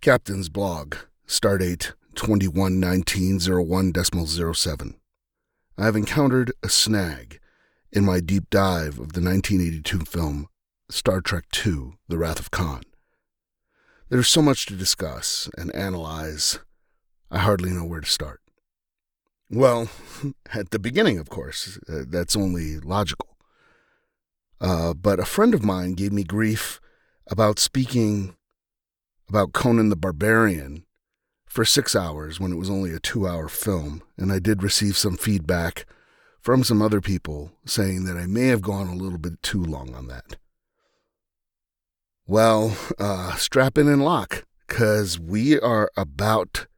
Captain's blog, stardate 21/19/01.07. I have encountered a snag in my deep dive of the 1982 film Star Trek II, The Wrath of Khan. There's so much to discuss and analyze, I hardly know where to start. Well, at the beginning, of course, that's only logical. But a friend of mine gave me grief about speaking about Conan the Barbarian for 6 hours when it was only a 2-hour film, and I did receive some feedback from some other people saying that I may have gone a little bit too long on that. Well, strap in and lock, because we are about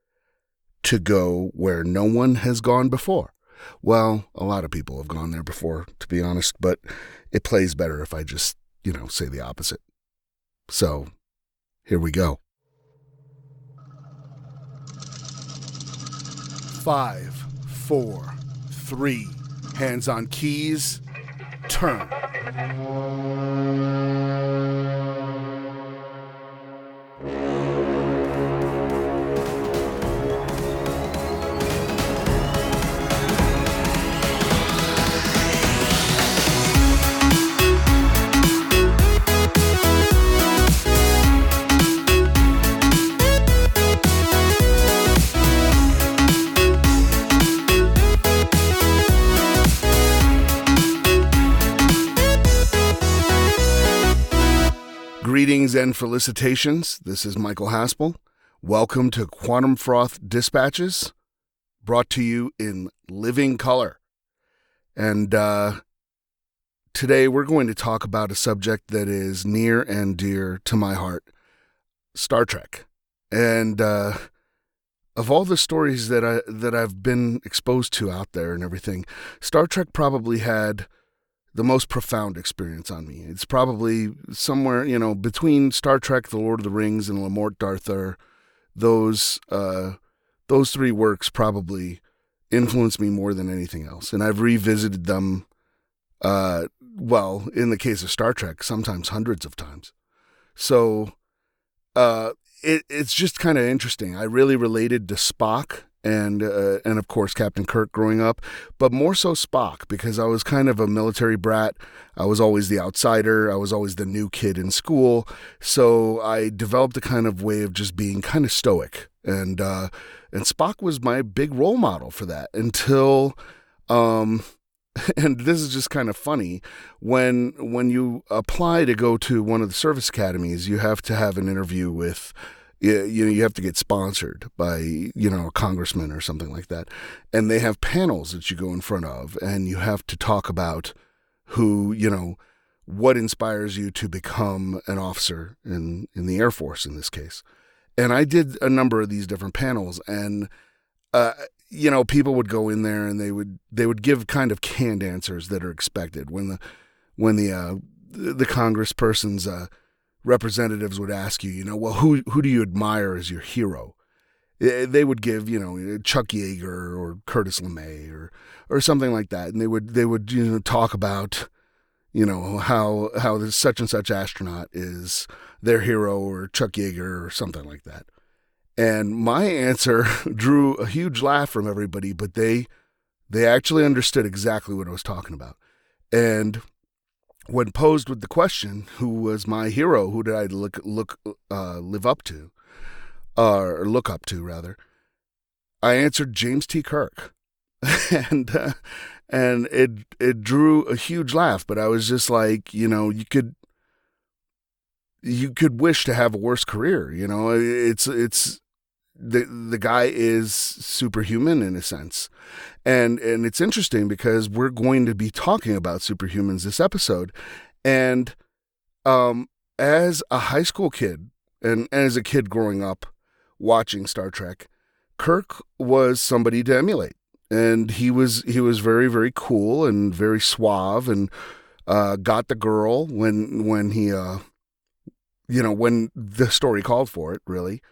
to go where no one has gone before. Well, a lot of people have gone there before, to be honest, but it plays better if I just, say the opposite. So, here we go. 5, 4, 3, hands on keys, turn. Greetings and felicitations. This is Michael Haspel. Welcome to Quantum Froth Dispatches, brought to you in living color. And today we're going to talk about a subject that is near and dear to my heart, Star Trek. And of all the stories that I've been exposed to out there and everything, Star Trek probably had the most profound experience on me. It's probably somewhere, between Star Trek, The Lord of the Rings, and Lamort D'Arthur. Those three works probably influenced me more than anything else. And I've revisited them, in the case of Star Trek, sometimes hundreds of times. So it's just kind of interesting. I really related to Spock and of course Captain Kirk growing up, but more so Spock, because I was kind of a military brat. I was always the outsider. I was always the new kid in school. So I developed a kind of way of just being kind of stoic, and Spock was my big role model for that until, and this is just kind of funny, when you apply to go to one of the service academies, you have to have an interview with, you have to get sponsored by, a congressman or something like that. And they have panels that you go in front of, and you have to talk about who, what inspires you to become an officer in the Air Force in this case. And I did a number of these different panels, and, people would go in there and they would give kind of canned answers that are expected when the congressperson's, representatives would ask you, who do you admire as your hero? They would give, Chuck Yeager or Curtis LeMay or something like that. And they would talk about, how this such and such astronaut is their hero, or Chuck Yeager or something like that. And my answer drew a huge laugh from everybody, but they actually understood exactly what I was talking about. And when posed with the question, who was my hero, who did I live up to, or look up to rather, I answered James T. Kirk, and it drew a huge laugh. But I was just like, you could wish to have a worse career. It's the guy is superhuman in a sense. And it's interesting because we're going to be talking about superhumans this episode. And as a high school kid and as a kid growing up watching Star Trek, Kirk was somebody to emulate. And he was very, very cool and very suave, and got the girl when he when the story called for it, really.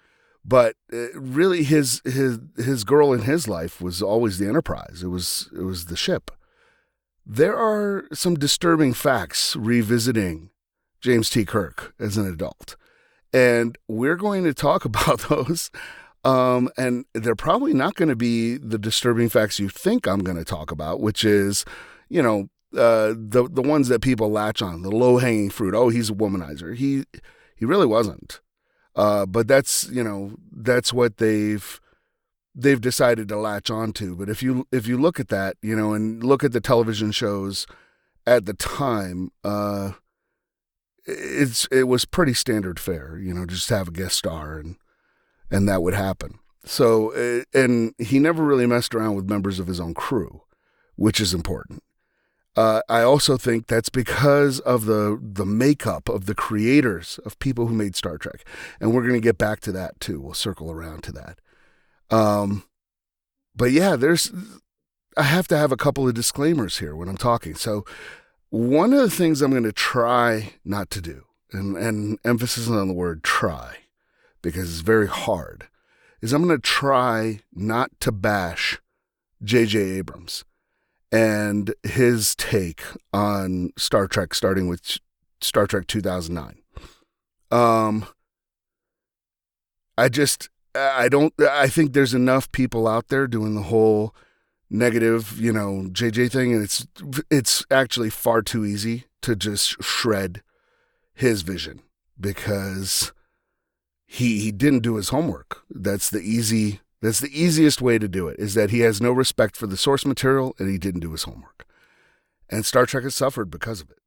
But really, his girl in his life was always the Enterprise. It was the ship. There are some disturbing facts revisiting James T. Kirk as an adult. And we're going to talk about those. And they're probably not going to be the disturbing facts you think I'm going to talk about, which is, the ones that people latch on, the low hanging fruit. Oh, he's a womanizer. He really wasn't. But that's what they've decided to latch onto. But if you look at that, and look at the television shows at the time, it was pretty standard fare, just have a guest star and that would happen. So, and he never really messed around with members of his own crew, which is important. I also think that's because of the makeup of the creators of people who made Star Trek. And we're going to get back to that too. We'll circle around to that. But yeah, I have to have a couple of disclaimers here when I'm talking. So one of the things I'm going to try not to do, and emphasis on the word try, because it's very hard, is I'm going to try not to bash J.J. Abrams and his take on Star Trek, starting with Star Trek 2009. I think there's enough people out there doing the whole negative, JJ thing, and it's actually far too easy to just shred his vision because he didn't do his homework. That's the easiest way to do it, is that he has no respect for the source material and he didn't do his homework. And Star Trek has suffered because of it.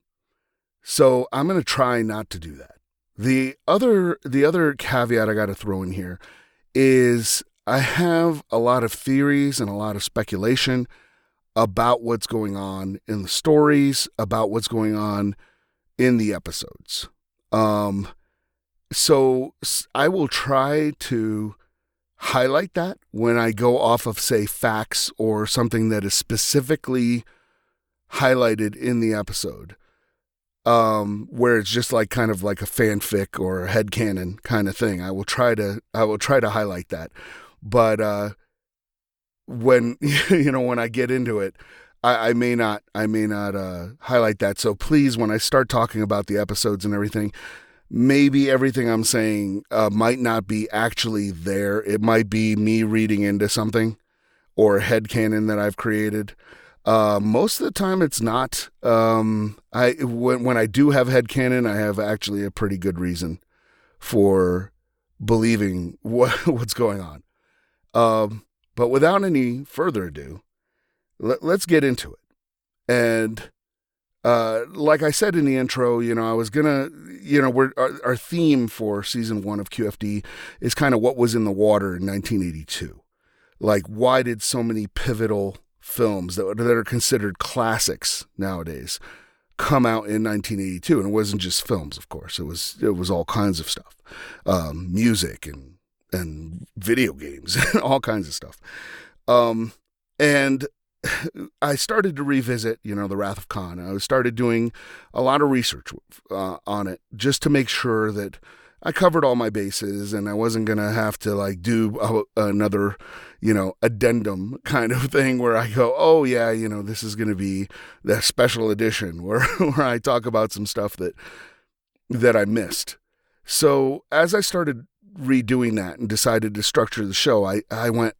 So I'm going to try not to do that. The other caveat I got to throw in here is I have a lot of theories and a lot of speculation about what's going on in the stories, about what's going on in the episodes. So I will try to highlight that when I go off of, say, facts or something that is specifically highlighted in the episode, where it's just like kind of like a fanfic or a headcanon kind of thing. I will try to highlight that. But when when I get into it, I may not highlight that. So please, when I start talking about the episodes and everything, maybe everything I'm saying might not be actually there. It might be me reading into something or a headcanon that I've created. Most of the time it's not. When I do have headcanon, I have actually a pretty good reason for believing what's going on. But without any further ado, let's get into it. And like I said in the intro, I was gonna, our theme for season 1 of QFD is kind of what was in the water in 1982. Like, why did so many pivotal films that are considered classics nowadays come out in 1982? And it wasn't just films, of course. It was all kinds of stuff, music and video games and all kinds of stuff. And I started to revisit, The Wrath of Khan. I started doing a lot of research on it just to make sure that I covered all my bases and I wasn't going to have to do another, addendum kind of thing where I go, oh yeah, this is going to be the special edition where I talk about some stuff that I missed. So as I started redoing that and decided to structure the show, I went,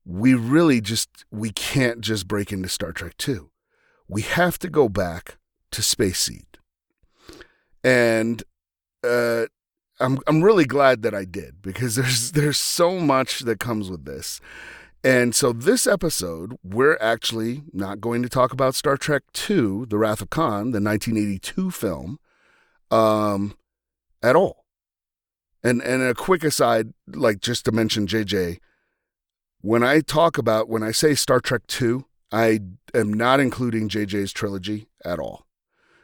we can't just break into Star Trek 2. We have to go back to Space Seed. And I'm really glad that I did, because there's so much that comes with this. And so this episode, we're actually not going to talk about Star Trek 2, The Wrath of Khan, the 1982 film, at all. And a quick aside, just to mention JJ, when I say Star Trek 2, I am not including JJ's trilogy at all.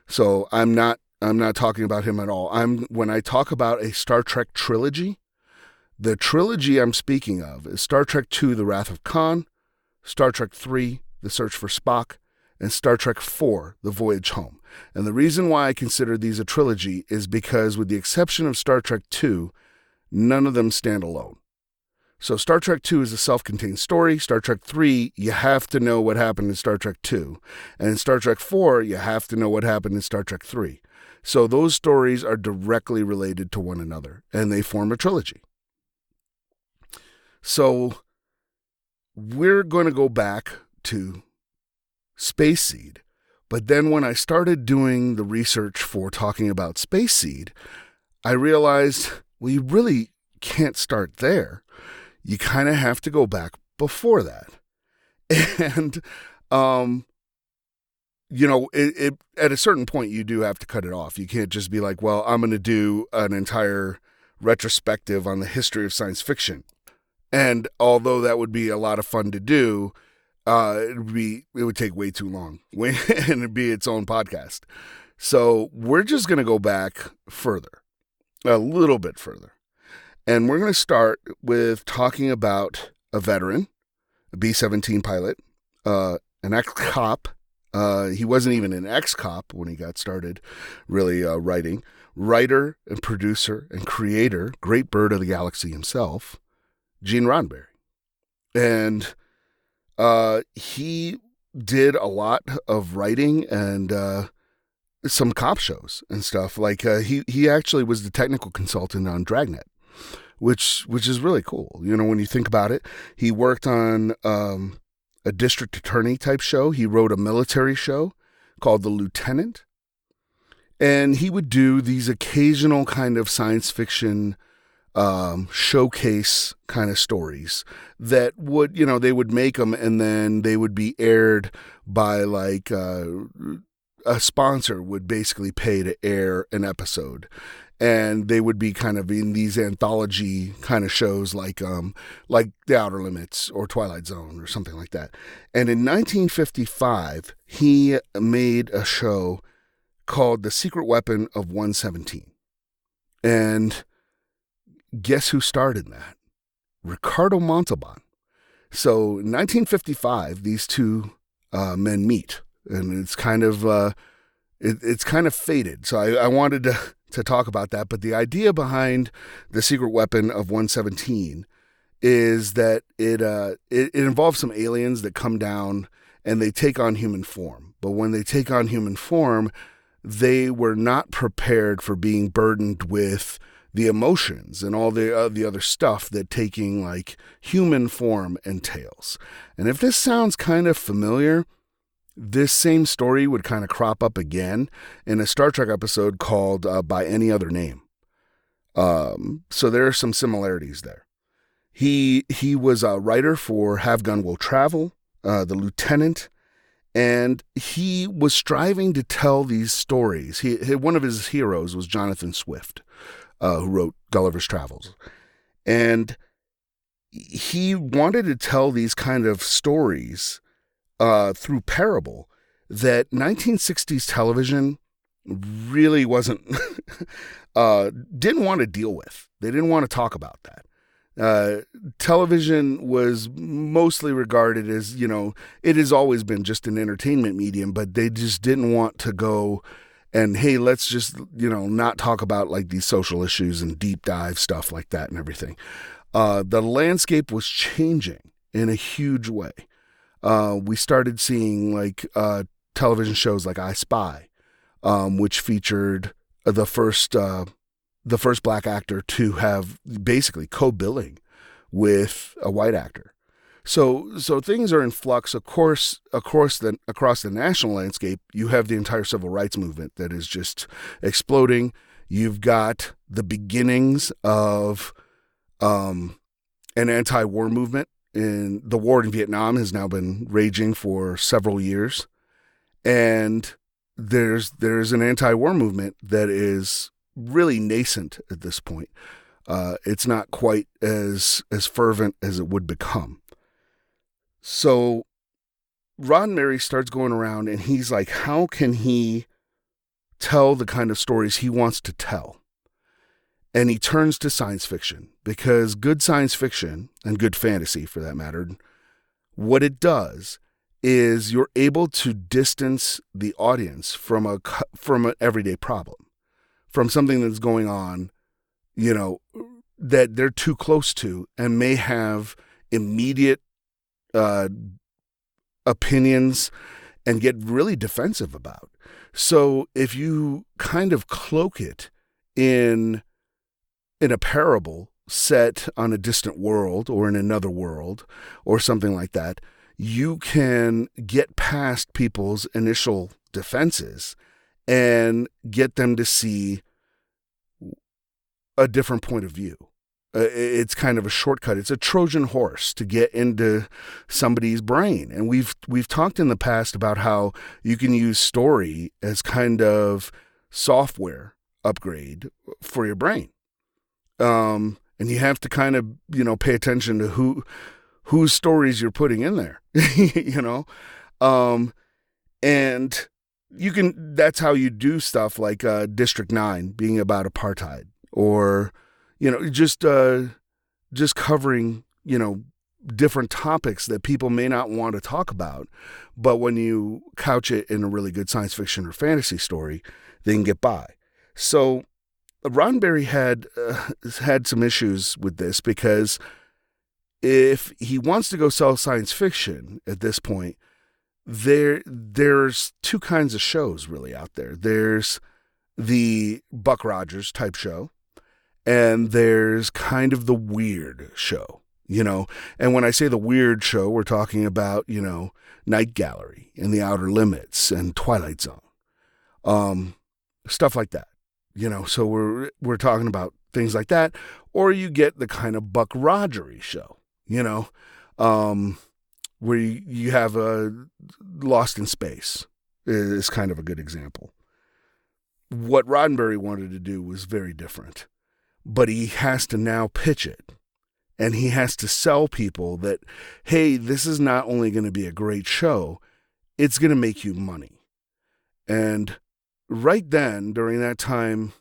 So I'm not talking about him at all. When I talk about a Star Trek trilogy, the trilogy I'm speaking of is Star Trek 2, The Wrath of Khan, Star Trek 3, The Search for Spock, and Star Trek 4, The Voyage Home. And the reason why I consider these a trilogy is because, with the exception of Star Trek 2, none of them stand alone. So Star Trek 2 is a self-contained story. Star Trek 3, you have to know what happened in Star Trek 2. And in Star Trek 4, you have to know what happened in Star Trek 3. So those stories are directly related to one another, and they form a trilogy. So we're going to go back to Space Seed. But then when I started doing the research for talking about Space Seed, I realized we really can't start there. You kind of have to go back before that. And, at a certain point, you do have to cut it off. You can't just be like, well, I'm going to do an entire retrospective on the history of science fiction. And although that would be a lot of fun to do, it would take way too long and it'd be its own podcast. So we're just going to go back further, a little bit further. And we're going to start with talking about a veteran, a B-17 pilot, an ex-cop. He wasn't even an ex-cop when he got started really writing. Writer and producer and creator, great bird of the galaxy himself, Gene Roddenberry. And he did a lot of writing and some cop shows and stuff. Like he actually was the technical consultant on Dragnet, which is really cool. When you think about it, he worked on a district attorney type show. He wrote a military show called The Lieutenant, and he would do these occasional kind of science fiction showcase kind of stories that would, they would make them and then they would be aired by like a sponsor would basically pay to air an episode. And they would be kind of in these anthology kind of shows like The Outer Limits or Twilight Zone or something like that. And in 1955, he made a show called The Secret Weapon of 117. And guess who starred in that? Ricardo Montalban. So in 1955, these two men meet, and it's kind of it's kind of faded. So I wanted to talk about that. But the idea behind The Secret Weapon of 117 is that it involves some aliens that come down and they take on human form. But when they take on human form, they were not prepared for being burdened with the emotions and all the other stuff that taking like human form entails. And if this sounds kind of familiar, this same story would kind of crop up again in a Star Trek episode called By Any Other Name. So there are some similarities there. He was a writer for Have Gun Will Travel, The Lieutenant, and he was striving to tell these stories. One of his heroes was Jonathan Swift, who wrote Gulliver's Travels. And he wanted to tell these kind of stories through parable that 1960s television really wasn't, didn't want to deal with. They didn't want to talk about that. Television was mostly regarded as, it has always been just an entertainment medium, but they just didn't want to go and, hey, let's just, not talk about like these social issues and deep dive stuff like that and everything. The landscape was changing in a huge way. We started seeing like television shows like I Spy, which featured the first black actor to have basically co-billing with a white actor. So things are in flux. Of course, across the national landscape, you have the entire civil rights movement that is just exploding. You've got the beginnings of an anti-war movement. And the war in Vietnam has now been raging for several years. And there's an anti-war movement that is really nascent at this point. It's not quite as fervent as it would become. So Roddenberry starts going around and he's like, how can he tell the kind of stories he wants to tell? And he turns to science fiction, because good science fiction, and good fantasy for that matter, what it does is you're able to distance the audience from an everyday problem, from something that's going on, that they're too close to and may have immediate opinions and get really defensive about. So if you kind of cloak it in a parable set on a distant world or in another world or something like that, you can get past people's initial defenses and get them to see a different point of view. It's kind of a shortcut. It's a Trojan horse to get into somebody's brain. And we've talked in the past about how you can use story as kind of software upgrade for your brain. And you have to kind of, pay attention to whose stories you're putting in there, and that's how you do stuff like District 9 being about apartheid, or just covering, different topics that people may not want to talk about. But when you couch it in a really good science fiction or fantasy story, they can get by. So Roddenberry had some issues with this, because if he wants to go sell science fiction at this point, there's two kinds of shows really out there. There's the Buck Rogers type show, and there's kind of the weird show, And when I say the weird show, we're talking about, Night Gallery and The Outer Limits and Twilight Zone, stuff like that. So we're talking about things like that. Or you get the kind of Buck Rogery show, where you have Lost in Space is kind of a good example. What Roddenberry wanted to do was very different, but he has to now pitch it, and he has to sell people that, hey, this is not only going to be a great show, it's going to make you money. And right then, during that time,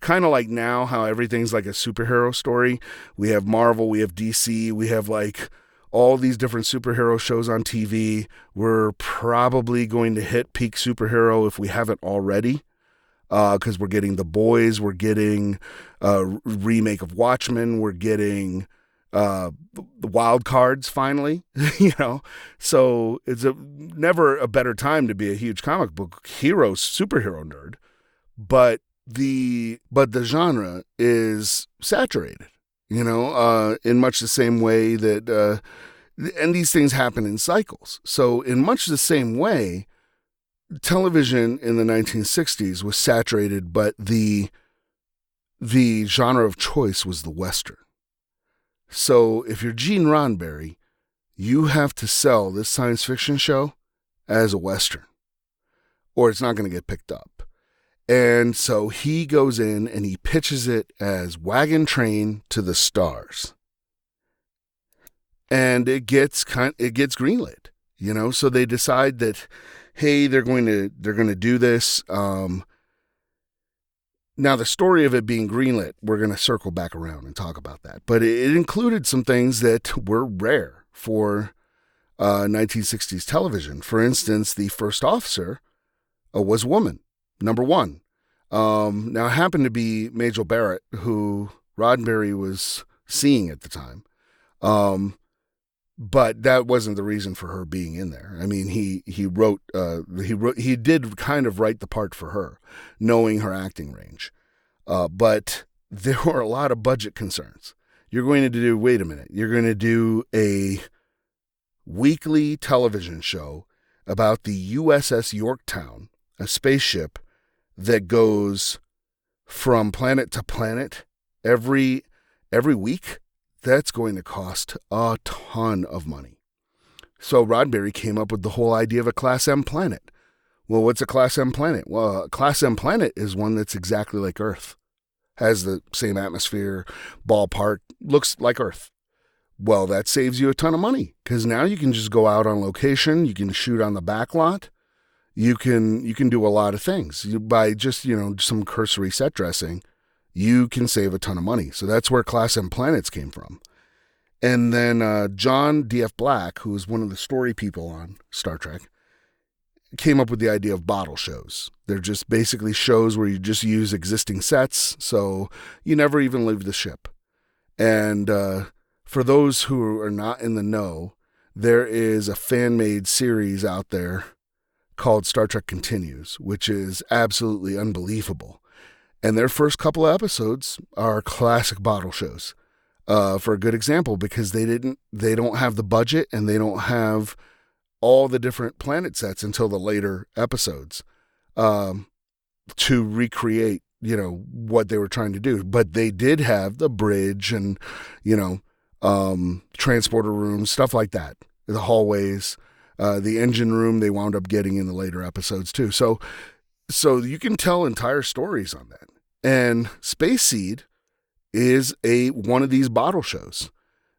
kind of like now, how everything's like a superhero story. We have Marvel, we have DC, we have like all these different superhero shows on TV. We're probably going to hit peak superhero if we haven't already, because we're getting The Boys, we're getting a remake of Watchmen, we're getting the Wild Cards finally, So it's never a better time to be a huge comic book hero, superhero nerd. But the genre is saturated, in much the same way that, and these things happen in cycles. So in much the same way, television in the 1960s was saturated, but the genre of choice was the Western. So if you're Gene Roddenberry, you have to sell this science fiction show as a Western, or it's not going to get picked up. And so he goes in and he pitches it as Wagon Train to the Stars. And it gets greenlit, so they decide that, hey, they're going to do this. Now, the story of it being greenlit, we're going to circle back around and talk about that. But it included some things that were rare for 1960s television. For instance, the first officer was a woman, number one. Now, it happened to be Majel Barrett, who Roddenberry was seeing at the time. But that wasn't the reason for her being in there. I mean, he did kind of write the part for her, knowing her acting range. But there were a lot of budget concerns. You're going to do a weekly television show about the USS Yorktown, a spaceship that goes from planet to planet every week. That's going to cost a ton of money. So Roddenberry came up with the whole idea of a Class M planet. Well, what's a Class M planet? Well, a Class M planet is one that's exactly like Earth. Has the same atmosphere, ballpark, looks like Earth. Well, that saves you a ton of money, because now you can just go out on location. You can shoot on the back lot. You can do a lot of things. By just, some cursory set dressing, you can save a ton of money. So that's where Class M planets came from. And then John D.F. Black, who was one of the story people on Star Trek, came up with the idea of bottle shows. They're just basically shows where you just use existing sets, so you never even leave the ship. And for those who are not in the know, there is a fan-made series out there called Star Trek Continues, which is absolutely unbelievable. And their first couple of episodes are classic bottle shows. For a good example, because they don't have the budget and they don't have all the different planet sets until the later episodes to recreate, what they were trying to do. But they did have the bridge and, transporter rooms, stuff like that, the hallways, the engine room they wound up getting in the later episodes too. So you can tell entire stories on that. And Space Seed is one of these bottle shows.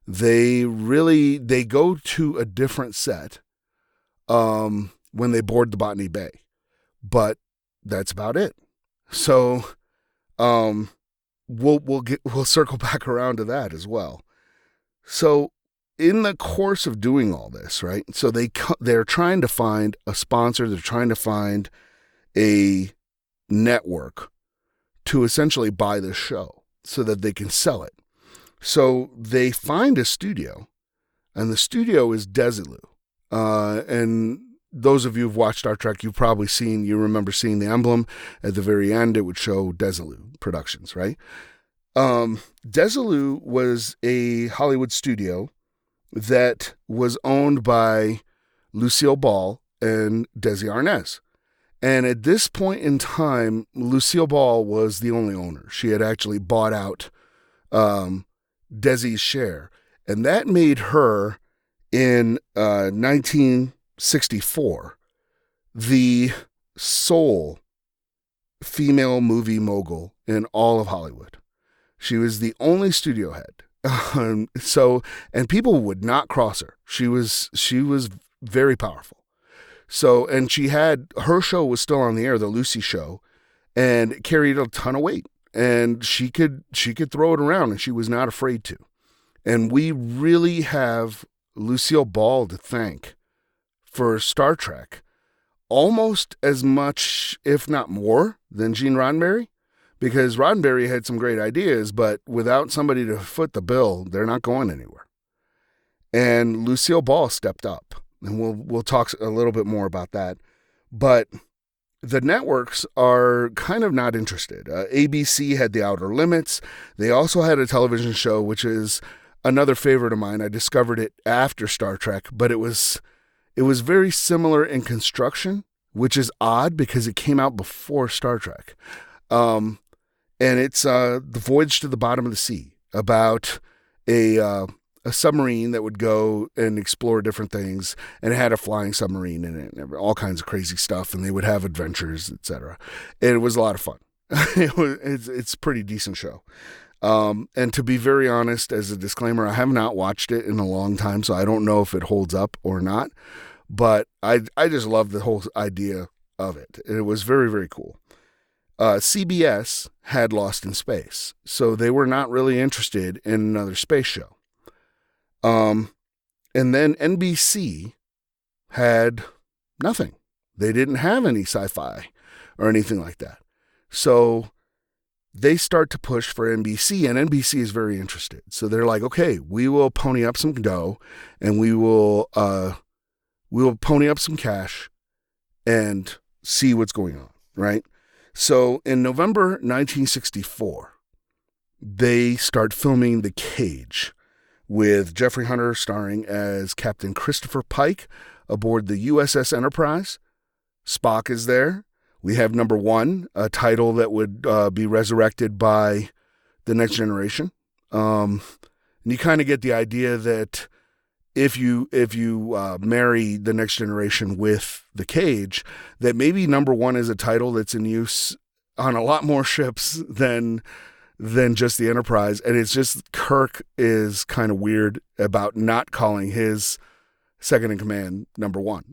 They go to a different set when they board the Botany Bay, but that's about it. So we'll circle back around to that as well. So in the course of doing all this, right? So they're trying to find a sponsor. They're trying to find a network to essentially buy this show so that they can sell it. So they find a studio, and the studio is Desilu. And those of you who've watched Star Trek, you remember seeing the emblem at the very end. It would show Desilu Productions, right? Desilu was a Hollywood studio that was owned by Lucille Ball and Desi Arnaz. And at this point in time, Lucille Ball was the only owner. She had actually bought out Desi's share. And that made her, in 1964, the sole female movie mogul in all of Hollywood. She was the only studio head. And people would not cross her. She was very powerful. So, and her show was still on the air, the Lucy Show, and it carried a ton of weight, and she could throw it around, and she was not afraid to. And we really have Lucille Ball to thank for Star Trek almost as much, if not more, than Gene Roddenberry, because Roddenberry had some great ideas, but without somebody to foot the bill, they're not going anywhere. And Lucille Ball stepped up. And we'll talk a little bit more about that. But the networks are kind of not interested. ABC had The Outer Limits. They also had a television show, which is another favorite of mine. I discovered it after Star Trek, but it was very similar in construction, which is odd because it came out before Star Trek. And it's The Voyage to the Bottom of the Sea, about a submarine that would go and explore different things, and it had a flying submarine in it, and all kinds of crazy stuff, and they would have adventures, etc. And it was a lot of fun. It's a pretty decent show. And to be very honest, as a disclaimer, I have not watched it in a long time, so I don't know if it holds up or not. But I just love the whole idea of it. And it was very, very cool. CBS had Lost in Space, so they were not really interested in another space show. And then NBC had nothing. They didn't have any sci-fi or anything like that. So they start to push for NBC, and NBC is very interested. So they're like, okay, we will pony up some dough, and we will pony up some cash and see what's going on, right? So in November 1964, they start filming The Cage, with Jeffrey Hunter starring as Captain Christopher Pike aboard the USS Enterprise. Spock is there. We have Number One, a title that would be resurrected by The Next Generation. And you kind of get the idea that if you marry The Next Generation with The Cage, that maybe Number One is a title that's in use on a lot more ships than just the Enterprise. And it's just Kirk is kind of weird about not calling his second in command Number One.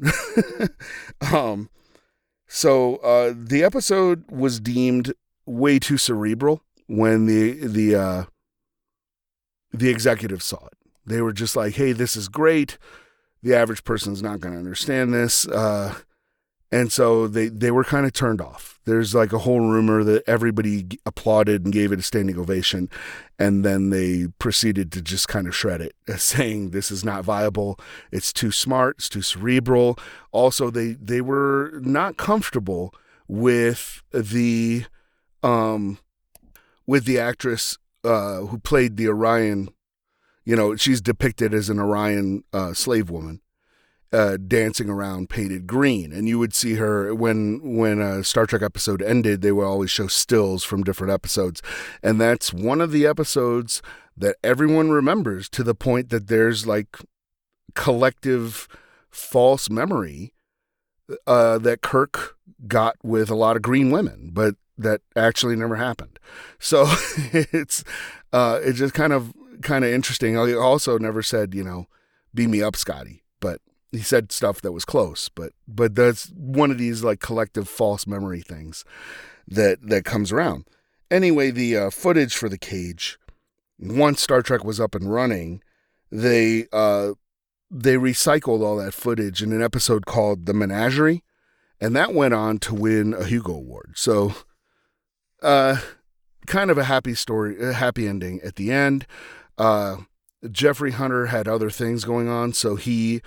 So the episode was deemed way too cerebral when the executives saw it. They were just like, hey, this is great. The average person's not going to understand this. And so they were kind of turned off. There's like a whole rumor that everybody applauded and gave it a standing ovation. And then they proceeded to just kind of shred it, saying this is not viable. It's too smart. It's too cerebral. Also, they were not comfortable with the actress who played the Orion. She's depicted as an Orion slave woman. Dancing around painted green, and you would see her when a Star Trek episode ended. They would always show stills from different episodes, and that's one of the episodes that everyone remembers, to the point that there's like collective false memory that Kirk got with a lot of green women, but that actually never happened. So it's just kind of interesting. He also never said, beam me up, Scotty, but he said stuff that was close, but that's one of these like collective false memory things that comes around. Anyway, the footage for the cage, once Star Trek was up and running, they recycled all that footage in an episode called The Menagerie, and that went on to win a Hugo Award. So, kind of a happy story, a happy ending at the end. Jeffrey Hunter had other things going on, so he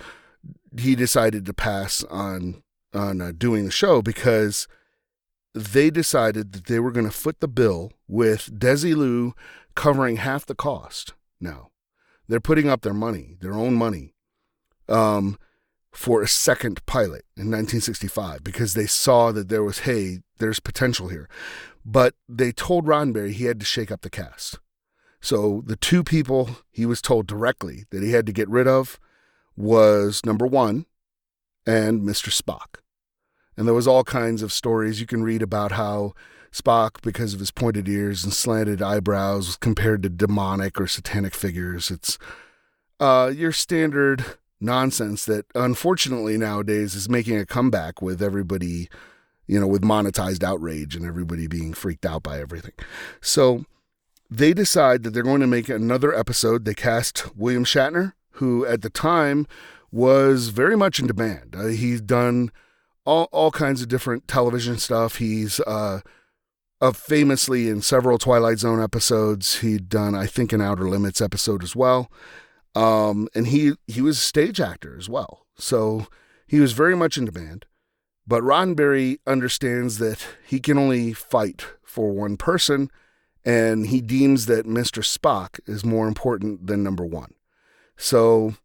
decided to pass on doing the show, because they decided that they were going to foot the bill with Desilu covering half the cost. Now, they're putting up their own money, for a second pilot in 1965, because they saw that there's potential here. But they told Roddenberry he had to shake up the cast. So the two people he was told directly that he had to get rid of was number 1 and Mr. Spock. And there was all kinds of stories you can read about how Spock, because of his pointed ears and slanted eyebrows, was compared to demonic or satanic figures. It's your standard nonsense that unfortunately nowadays is making a comeback with everybody, with monetized outrage and everybody being freaked out by everything. So they decide that they're going to make another episode. They cast William Shatner, who at the time was very much in demand. He's done all kinds of different television stuff. He's famously in several Twilight Zone episodes. He'd done, I think, an Outer Limits episode as well. And he was a stage actor as well. So he was very much in demand. But Roddenberry understands that he can only fight for one person, and he deems that Mr. Spock is more important than number 1. So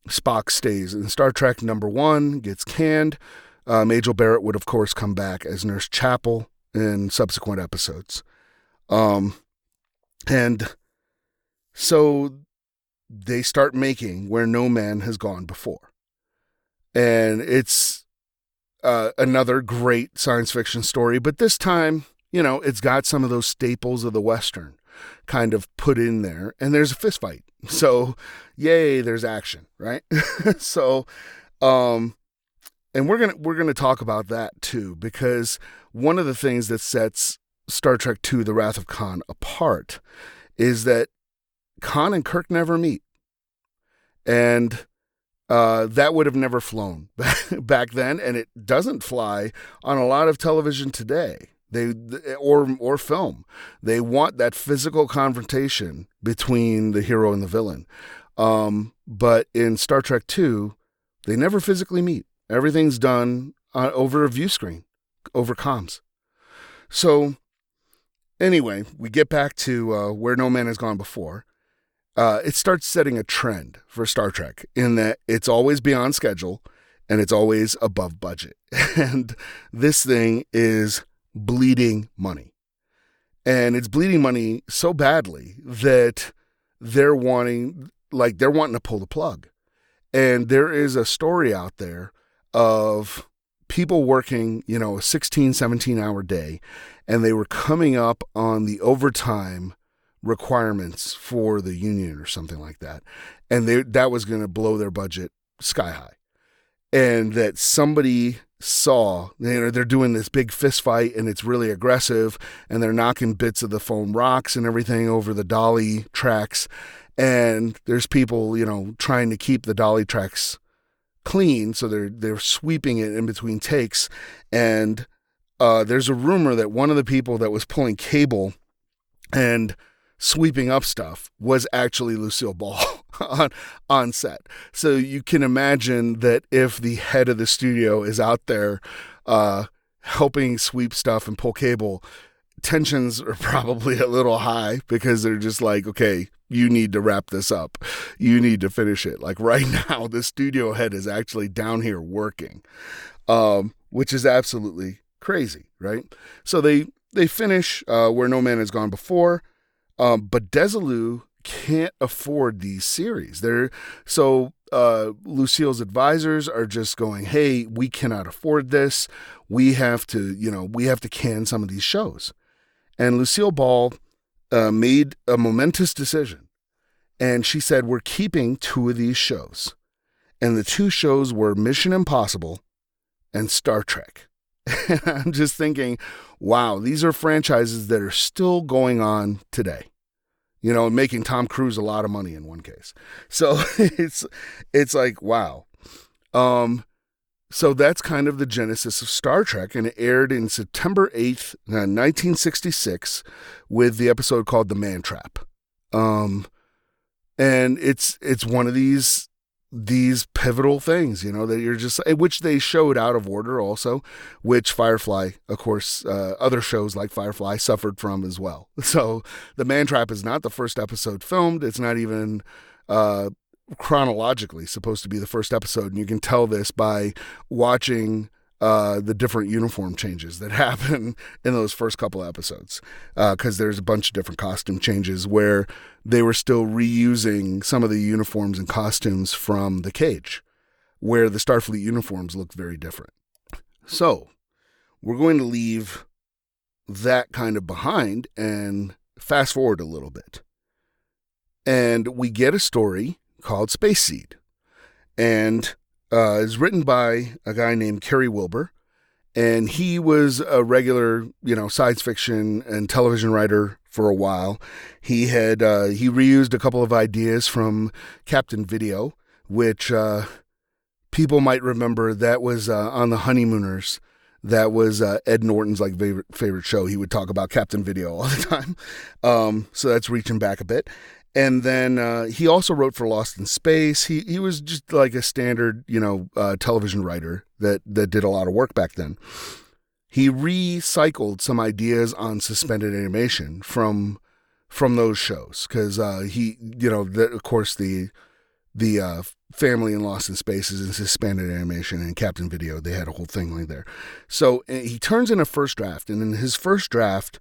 Spock stays in Star Trek. Number 1 gets canned. Majel Barrett would, of course, come back as Nurse Chapel in subsequent episodes. And so they start making Where No Man Has Gone Before. And it's another great science fiction story, but this time, it's got some of those staples of the Western kind of put in there, and there's a fist fight. So, yay, there's action, right? So, and we're gonna talk about that too, because one of the things that sets Star Trek II: The Wrath of Khan apart is that Khan and Kirk never meet, and that would have never flown back then, and it doesn't fly on a lot of television today. Or film. They want that physical confrontation between the hero and the villain. But in Star Trek II, they never physically meet. Everything's done over a view screen, over comms. So anyway, we get back to Where No Man Has Gone Before. It starts setting a trend for Star Trek in that it's always beyond schedule and it's always above budget. And this thing is bleeding money. And it's bleeding money so badly that they're wanting to pull the plug. And there is a story out there of people working, a 16, 17-hour day, and they were coming up on the overtime requirements for the union or something like that. And that was going to blow their budget sky high. And that somebody saw, they're doing this big fist fight and it's really aggressive and they're knocking bits of the foam rocks and everything over the dolly tracks. And there's people, trying to keep the dolly tracks clean, so they're sweeping it in between takes, and there's a rumor that one of the people that was pulling cable and sweeping up stuff was actually Lucille Ball on set. So you can imagine that if the head of the studio is out there helping sweep stuff and pull cable, tensions are probably a little high, because they're just like, okay, you need to wrap this up. You need to finish it. Like right now, the studio head is actually down here working, which is absolutely crazy, right? So they finish Where No Man Has Gone Before, but Desilu can't afford these series. Lucille's advisors are just going, hey, we cannot afford this. We have to can some of these shows. And Lucille Ball made a momentous decision. And she said, we're keeping 2 of these shows. And the 2 shows were Mission Impossible and Star Trek. And I'm just thinking, wow, these are franchises that are still going on today. Making Tom Cruise a lot of money in one case. So it's like, wow. So that's kind of the genesis of Star Trek, and it aired in September 8th, 1966, with the episode called The Man Trap. And it's one of these pivotal things, that you're just, which they showed out of order also, which Firefly, of course, other shows like Firefly suffered from as well. So The Man Trap is not the first episode filmed. It's not even chronologically supposed to be the first episode. And you can tell this by watching the different uniform changes that happen in those first couple episodes, because there's a bunch of different costume changes where they were still reusing some of the uniforms and costumes from The Cage, where the Starfleet uniforms look very different. So we're going to leave that kind of behind and fast forward a little bit. And we get a story called Space Seed. And is written by a guy named Kerry Wilbur, and he was a regular, science fiction and television writer for a while. He reused a couple of ideas from Captain Video, which people might remember. That was on The Honeymooners. That was Ed Norton's favorite show. He would talk about Captain Video all the time. So that's reaching back a bit. And then he also wrote for Lost in Space. He was just like a standard, television writer that did a lot of work back then. He recycled some ideas on suspended animation from those shows, because of course the family in Lost in Space is in suspended animation, and Captain Video, they had a whole thing like there. So he turns in a first draft, and in his first draft,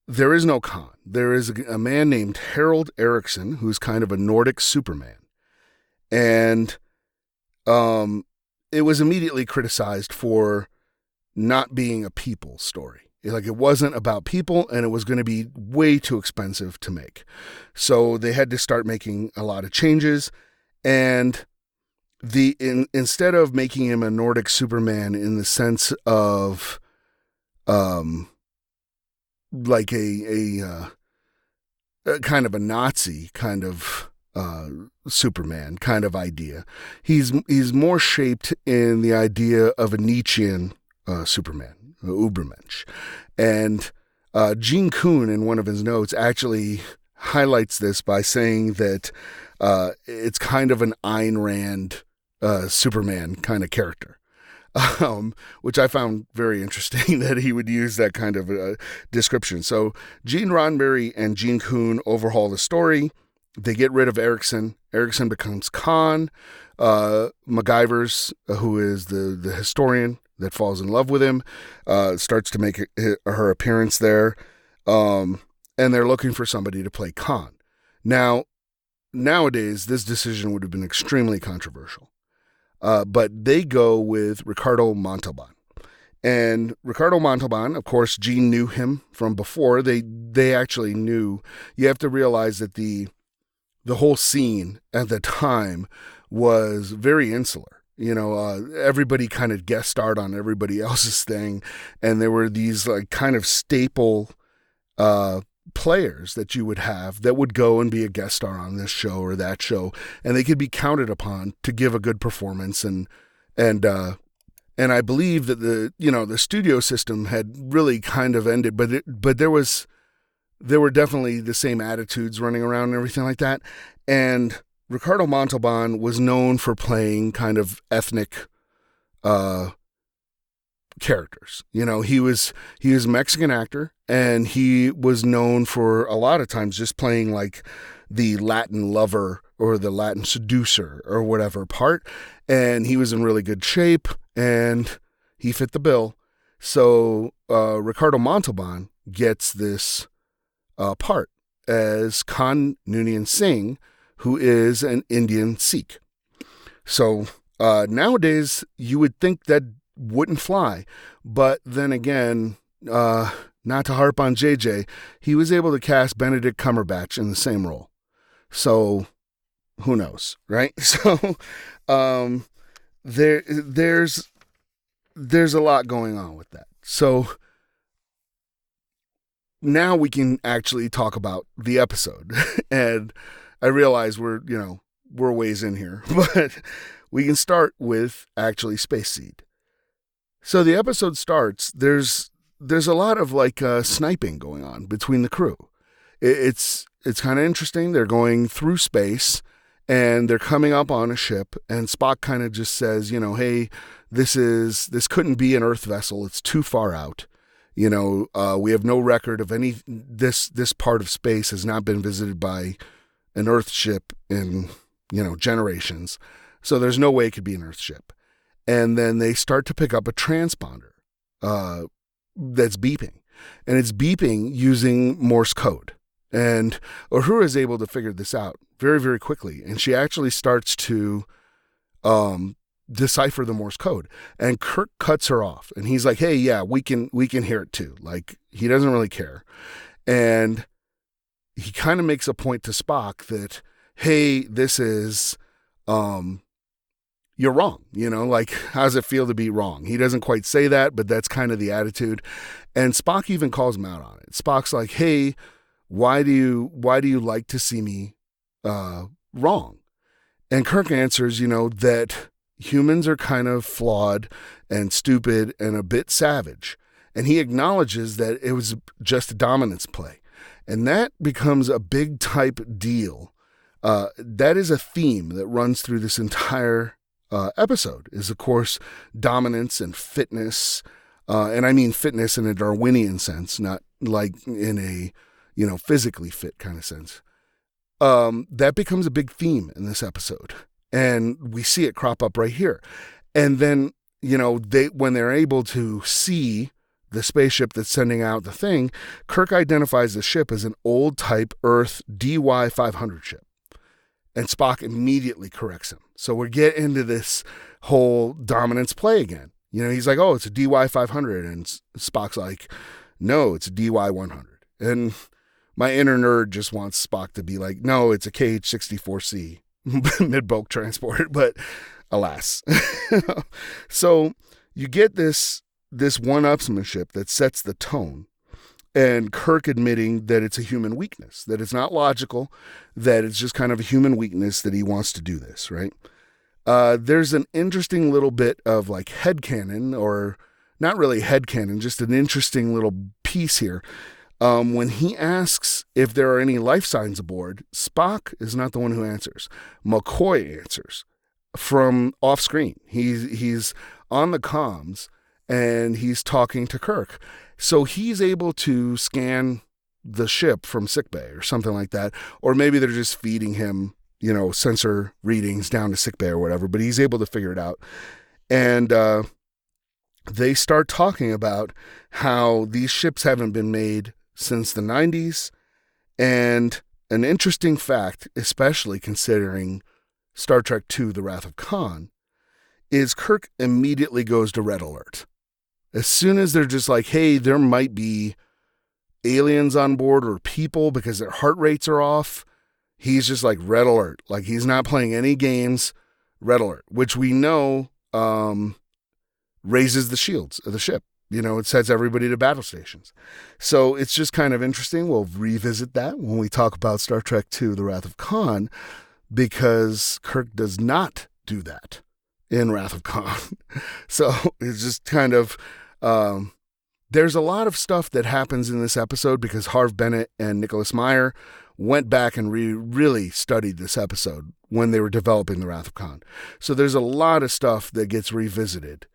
there is no Khan. There is a man named Harold Erickson, who's kind of a Nordic Superman. And it was immediately criticized for not being a people story. It wasn't about people, and it was going to be way too expensive to make. So they had to start making a lot of changes. And instead of making him a Nordic Superman in the sense of like a kind of a Nazi kind of Superman kind of idea, he's more shaped in the idea of a Nietzschean Superman, Ubermensch. And Gene Kuhn, in one of his notes, actually highlights this by saying that it's kind of an Ayn Rand Superman kind of character. Which I found very interesting that he would use that kind of description. So Gene Roddenberry and Gene Kuhn overhaul the story. They get rid of Erickson. Erickson becomes Khan. MacGyver's, who is the historian that falls in love with him, starts to make her appearance there. And they're looking for somebody to play Khan. Now, nowadays, this decision would have been extremely controversial. But they go with Ricardo Montalban. And Ricardo Montalban, of course, Gene knew him from before. They actually knew. You have to realize that the whole scene at the time was very insular. Everybody kind of guest starred on everybody else's thing. And there were these kind of staple players that you would have that would go and be a guest star on this show or that show, and they could be counted upon to give a good performance. And I believe that the studio system had really kind of ended, but there were definitely the same attitudes running around and everything like that. And Ricardo Montalban was known for playing kind of ethnic characters. He was a Mexican actor, and he was known for a lot of times just playing like the Latin lover or the Latin seducer or whatever part. And he was in really good shape, and he fit the bill. So Ricardo Montalban gets this part as Khan Noonien Singh, who is an Indian Sikh. So nowadays, you would think that wouldn't fly. But then again, not to harp on JJ, he was able to cast Benedict Cumberbatch in the same role. So who knows, right? So there's a lot going on with that. So now we can actually talk about the episode. And I realize we're ways in here, but we can start with actually Space Seed. So the episode starts, there's a lot of like sniping going on between the crew. It's kind of interesting. They're going through space and they're coming up on a ship, and Spock kind of just says, hey, this couldn't be an Earth vessel. It's too far out. We have no record of any, this part of space has not been visited by an Earth ship in, generations. So there's no way it could be an Earth ship. And then they start to pick up a transponder that's beeping. And it's beeping using Morse code. And Uhura is able to figure this out very, very quickly. And she actually starts to decipher the Morse code. And Kirk cuts her off. And he's like, hey, yeah, we can hear it too. Like, he doesn't really care. And he kind of makes a point to Spock that, hey, this is... you're wrong, like, how does it feel to be wrong? He doesn't quite say that, but that's kind of the attitude. And Spock even calls him out on it. Spock's like, hey, why do you like to see me wrong? And Kirk answers, that humans are kind of flawed and stupid and a bit savage. And he acknowledges that it was just a dominance play. And that becomes a big type deal. That is a theme that runs through this entire episode, is, of course, dominance and fitness. And I mean fitness in a Darwinian sense, not like in a, physically fit kind of sense. That becomes a big theme in this episode. And we see it crop up right here. And then, when they're able to see the spaceship that's sending out the thing, Kirk identifies the ship as an old type Earth DY-500 ship. And Spock immediately corrects him. So we're getting into this whole dominance play again. He's like, oh, it's a DY-500. And Spock's like, no, it's a DY-100. And my inner nerd just wants Spock to be like, no, it's a KH-64C mid-bulk transport. But alas. So you get this one-upsmanship that sets the tone. And Kirk admitting that it's a human weakness, that it's not logical, that it's just kind of a human weakness that he wants to do this, right? There's an interesting little bit of like headcanon, or not really headcanon, just an interesting little piece here. When he asks if there are any life signs aboard, Spock is not the one who answers. McCoy answers from off screen. He's on the comms and he's talking to Kirk. So he's able to scan the ship from sickbay or something like that. Or maybe they're just feeding him, sensor readings down to sickbay or whatever, but he's able to figure it out. And they start talking about how these ships haven't been made since the 90s. And an interesting fact, especially considering Star Trek II, The Wrath of Khan, is Kirk immediately goes to red alert. As soon as they're just like, hey, there might be aliens on board or people because their heart rates are off, he's just like red alert. Like, he's not playing any games, red alert, which we know raises the shields of the ship. it sets everybody to battle stations. So it's just kind of interesting. We'll revisit that when we talk about Star Trek II, The Wrath of Khan, because Kirk does not do that in Wrath of Khan. So it's just kind of, there's a lot of stuff that happens in this episode because Harve Bennett and Nicholas Meyer went back and really studied this episode when they were developing The Wrath of Khan. So there's a lot of stuff that gets revisited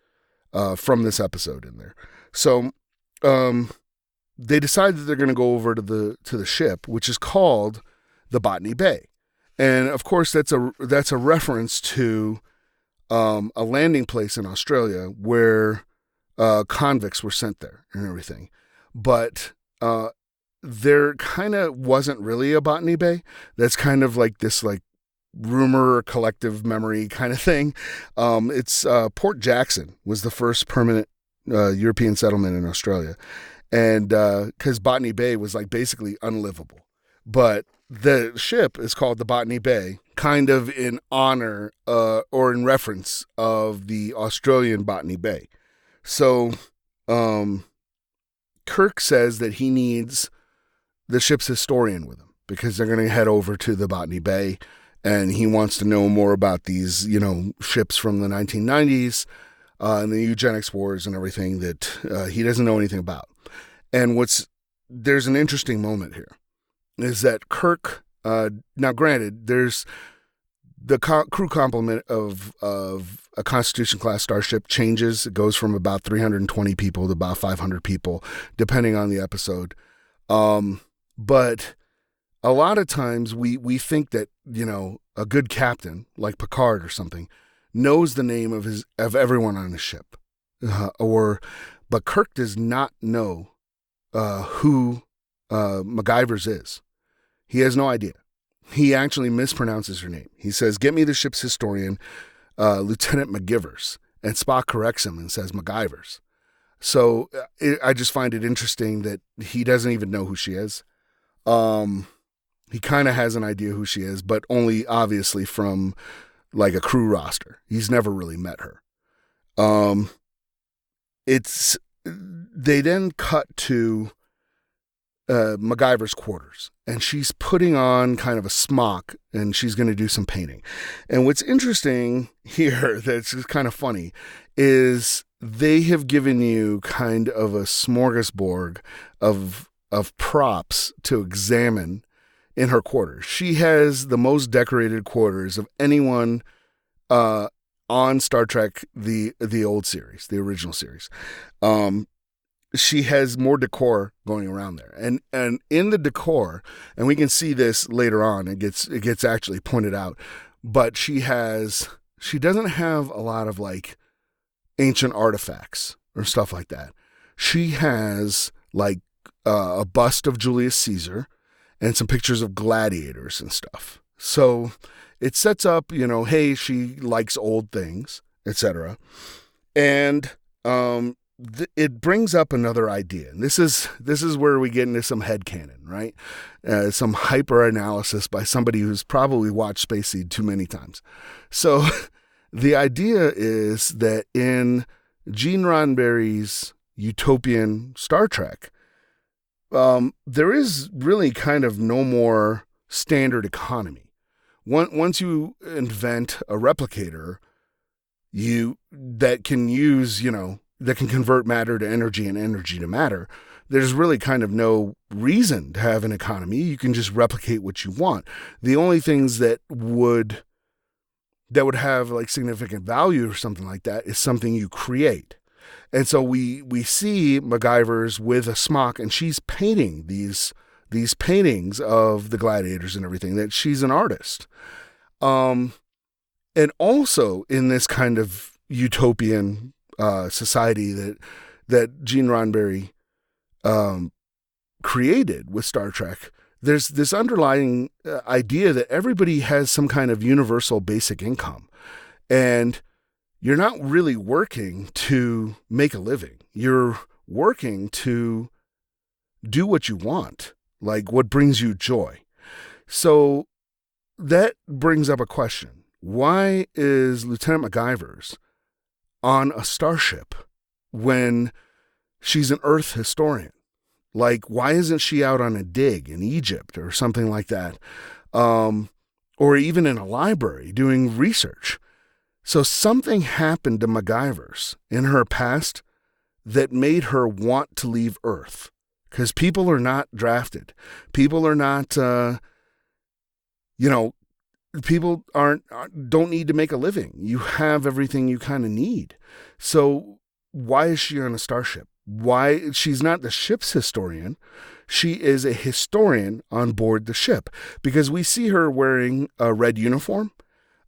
from this episode in there. So they decide that they're going to go over to the ship, which is called the Botany Bay. And of course, that's a reference to a landing place in Australia where convicts were sent there and everything. But there kind of wasn't really a Botany Bay. That's kind of like this rumor or collective memory kind of thing. It's Port Jackson was the first permanent European settlement in Australia. And because Botany Bay was basically unlivable. But the ship is called the Botany Bay, kind of in honor or in reference of the Australian Botany Bay. So Kirk says that he needs the ship's historian with him because they're going to head over to the Botany Bay, and he wants to know more about these, ships from the 1990s and the eugenics wars and everything that he doesn't know anything about. And there's an interesting moment here is that Kirk, now granted, there's the crew complement of a Constitution class starship changes. It goes from about 320 people to about 500 people, depending on the episode. But a lot of times we think that, a good captain like Picard or something knows the name of everyone on the ship. But Kirk does not know who MacGyver's is. He has no idea. He actually mispronounces her name. He says, "Get me the ship's historian, Lieutenant McGivers." And Spock corrects him and says MacGyver's. So I just find it interesting that he doesn't even know who she is. He kind of has an idea who she is, but only obviously from a crew roster. He's never really met her. They then cut to MacGyver's quarters, and she's putting on kind of a smock, and she's going to do some painting. And what's interesting here, that's kind of funny, is they have given you kind of a smorgasbord of props to examine in her quarters. She has the most decorated quarters of anyone on Star Trek, the old series, the original series. She has more decor going around there, and in the decor, and we can see this later on. It gets actually pointed out, but she doesn't have a lot of ancient artifacts or stuff like that. She has a bust of Julius Caesar and some pictures of gladiators and stuff. So it sets up, hey, she likes old things, etc. And it brings up another idea. And this is where we get into some headcanon, right? Some hyper analysis by somebody who's probably watched Space Seed too many times. So the idea is that in Gene Roddenberry's utopian Star Trek, there is really kind of no more standard economy. Once you invent a replicator, that can use, that can convert matter to energy and energy to matter, there's really kind of no reason to have an economy. You can just replicate what you want. The only things that would have significant value or something like that is something you create. And so we see MacGyver's with a smock, and she's painting these paintings of the gladiators and everything, that she's an artist. And also in this kind of utopian society that Gene Roddenberry created with Star Trek, there's this underlying idea that everybody has some kind of universal basic income, and you're not really working to make a living. You're working to do what you want, what brings you joy. So that brings up a question. Why is Lieutenant MacGyver's on a starship when she's an Earth historian. Like, why isn't she out on a dig in Egypt or something like that? Or even in a library doing research. So something happened to MacGyver's in her past that made her want to leave Earth. Because people are not drafted. People are not, people don't need to make a living. You have everything you kind of need. So why is she on a starship? Why? She's not the ship's historian. She is a historian on board the ship, because we see her wearing a red uniform.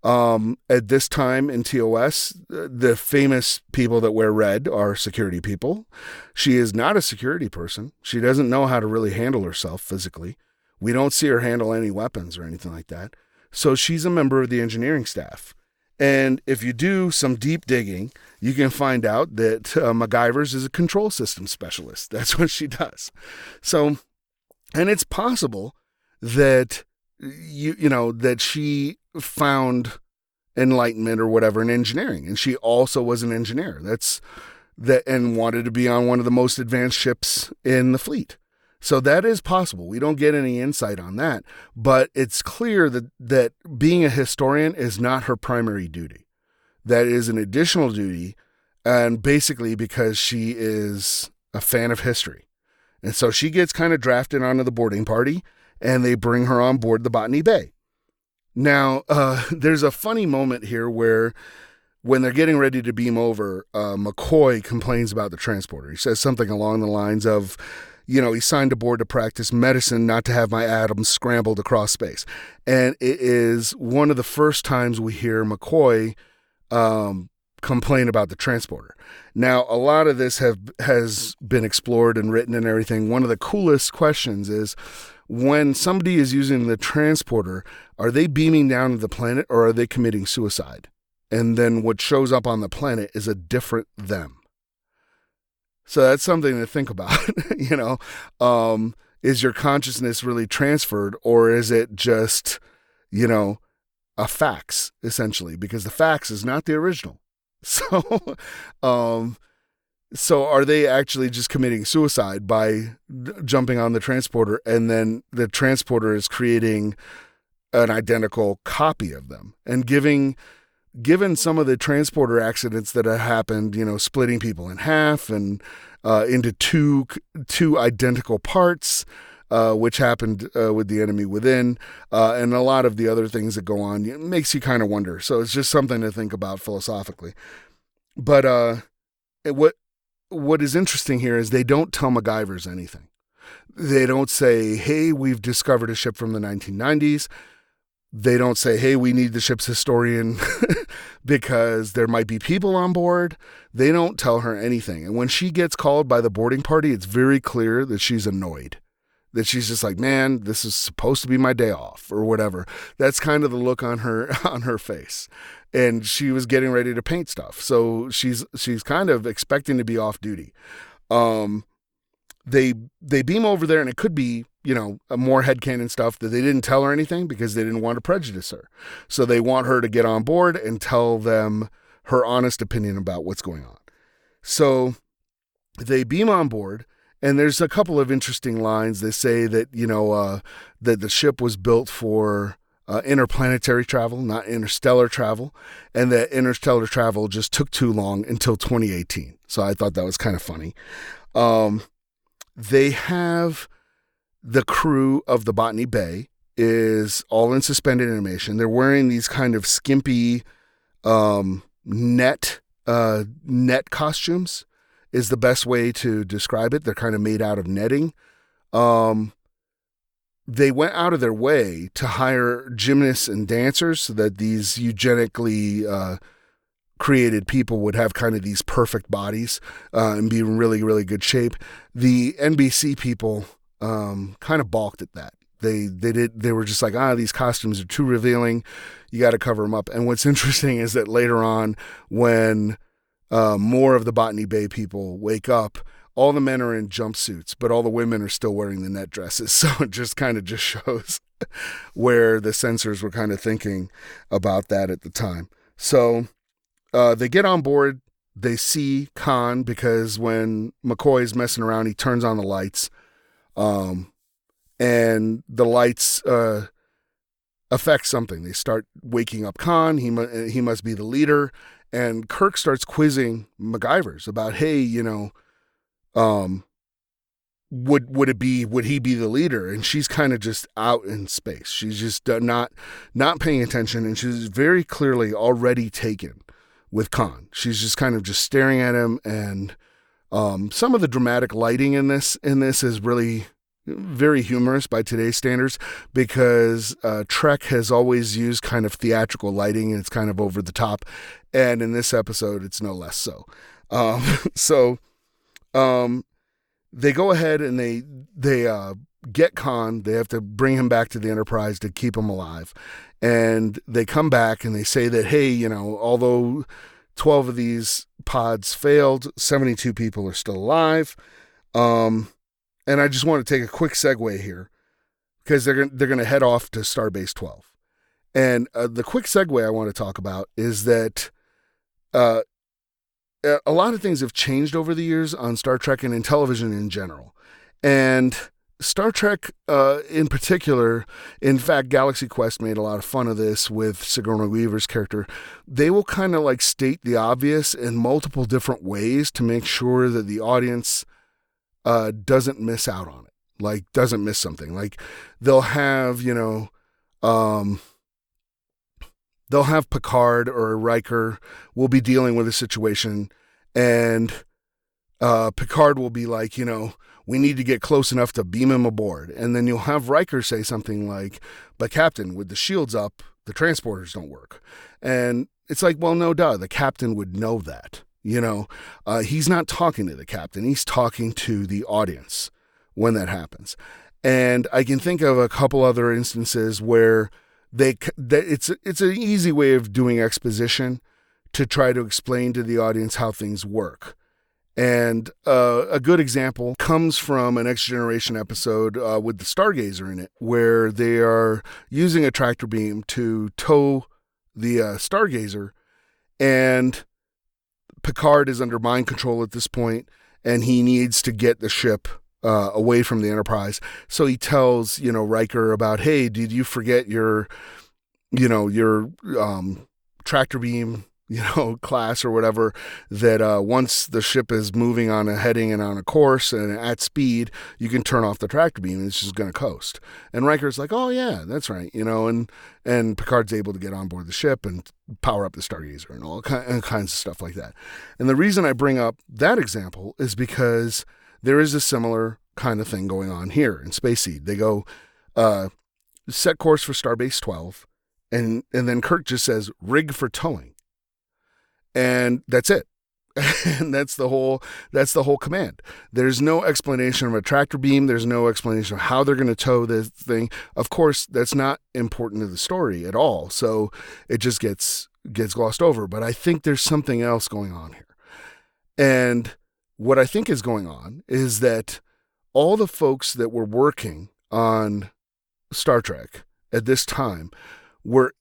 At this time in TOS, the famous people that wear red are security people. She is not a security person. She doesn't know how to really handle herself physically. We don't see her handle any weapons or anything like that. So she's a member of the engineering staff. And if you do some deep digging, you can find out that MacGyver's is a control system specialist. That's what she does. So, and it's possible that that she found enlightenment or whatever in engineering, and she also was an engineer. And wanted to be on one of the most advanced ships in the fleet. So that is possible. We don't get any insight on that, but it's clear that being a historian is not her primary duty. That is an additional duty, and basically because she is a fan of history. And so she gets kind of drafted onto the boarding party, and they bring her on board the Botany Bay. Now, there's a funny moment here where when they're getting ready to beam over, McCoy complains about the transporter. He says something along the lines of, he signed aboard to practice medicine, not to have my atoms scrambled across space. And it is one of the first times we hear McCoy complain about the transporter. Now, a lot of this has been explored and written and everything. One of the coolest questions is, when somebody is using the transporter, are they beaming down to the planet or are they committing suicide? And then what shows up on the planet is a different them. So that's something to think about, is your consciousness really transferred, or is it just, a fax, essentially, because the fax is not the original. So, so are they actually just committing suicide by jumping on the transporter, and then the transporter is creating an identical copy of them? And given some of the transporter accidents that have happened, splitting people in half and into two identical parts, which happened with the Enemy Within, and a lot of the other things that go on, it makes you kind of wonder. So it's just something to think about philosophically. But what is interesting here is they don't tell MacGyver's anything. They don't say, hey, we've discovered a ship from the 1990s. They don't say, hey, we need the ship's historian because there might be people on board. They don't tell her anything. And when she gets called by the boarding party, it's very clear that she's annoyed. That she's just like, man, this is supposed to be my day off or whatever. That's kind of the look on her face. And she was getting ready to paint stuff. So she's kind of expecting to be off duty. They beam over there, and it could be, more headcanon stuff that they didn't tell her anything because they didn't want to prejudice her. So they want her to get on board and tell them her honest opinion about what's going on. So they beam on board, and there's a couple of interesting lines. They say that, that the ship was built for interplanetary travel, not interstellar travel, and that interstellar travel just took too long until 2018. So I thought that was kind of funny. They have the crew of the Botany Bay is all in suspended animation. They're wearing these kind of skimpy net costumes is the best way to describe it. They're kind of made out of netting. They went out of their way to hire gymnasts and dancers so that these eugenically created people would have kind of these perfect bodies and be in really, really good shape. The NBC people kind of balked at that. They were just like, these costumes are too revealing. You got to cover them up. And what's interesting is that later on, when more of the Botany Bay people wake up, all the men are in jumpsuits, but all the women are still wearing the net dresses. So it just kind of just shows where the censors were kind of thinking about that at the time. So they get on board they see Khan because when McCoy's messing around, he turns on the lights. And the lights affect something. They start waking up Khan. He must be the leader. And Kirk starts quizzing MacGyvers about, hey, would he be the leader? And she's kind of just out in space. She's just not paying attention, and she's very clearly already taken with Khan. She's just kind of just staring at him, and some of the dramatic lighting in this is really very humorous by today's standards, because Trek has always used kind of theatrical lighting, and it's kind of over the top, and in this episode it's no less so. They go ahead and they get Khan. They have to bring him back to the Enterprise to keep him alive, and they come back and they say that, hey, although 12 of these pods failed, 72 people are still alive. And I just want to take a quick segue here, because they're going to head off to Starbase 12. And the quick segue I want to talk about is that a lot of things have changed over the years on Star Trek and in television in general. And Star Trek in particular, in fact, Galaxy Quest made a lot of fun of this with Sigourney Weaver's character. They will kind of like state the obvious in multiple different ways to make sure that the audience doesn't miss out on it, like doesn't miss something. Like they'll have, they'll have Picard or Riker will be dealing with a situation, and Picard will be like, we need to get close enough to beam him aboard. And then you'll have Riker say something like, but Captain, with the shields up, the transporters don't work. And it's like, well, no, duh, the captain would know that. He's not talking to the captain. He's talking to the audience when that happens. And I can think of a couple other instances where it's an easy way of doing exposition to try to explain to the audience how things work. And a good example comes from a Next Generation episode with the Stargazer in it, where they are using a tractor beam to tow the Stargazer, and Picard is under mind control at this point, and he needs to get the ship away from the Enterprise. So he tells, Riker about, hey, did you forget your tractor beam, class or whatever, that once the ship is moving on a heading and on a course and at speed, you can turn off the tractor beam and it's just going to coast. And Riker's like, oh yeah, that's right. And Picard's able to get on board the ship and power up the Stargazer and all kinds of stuff like that. And the reason I bring up that example is because there is a similar kind of thing going on here in Space Seed. They go, set course for Starbase 12. And then Kirk just says, rig for towing. And that's it. And that's the whole command. There's no explanation of a tractor beam. There's no explanation of how they're going to tow this thing. Of course, that's not important to the story at all. So it just gets glossed over. But I think there's something else going on here. And what I think is going on is that all the folks that were working on Star Trek at this time were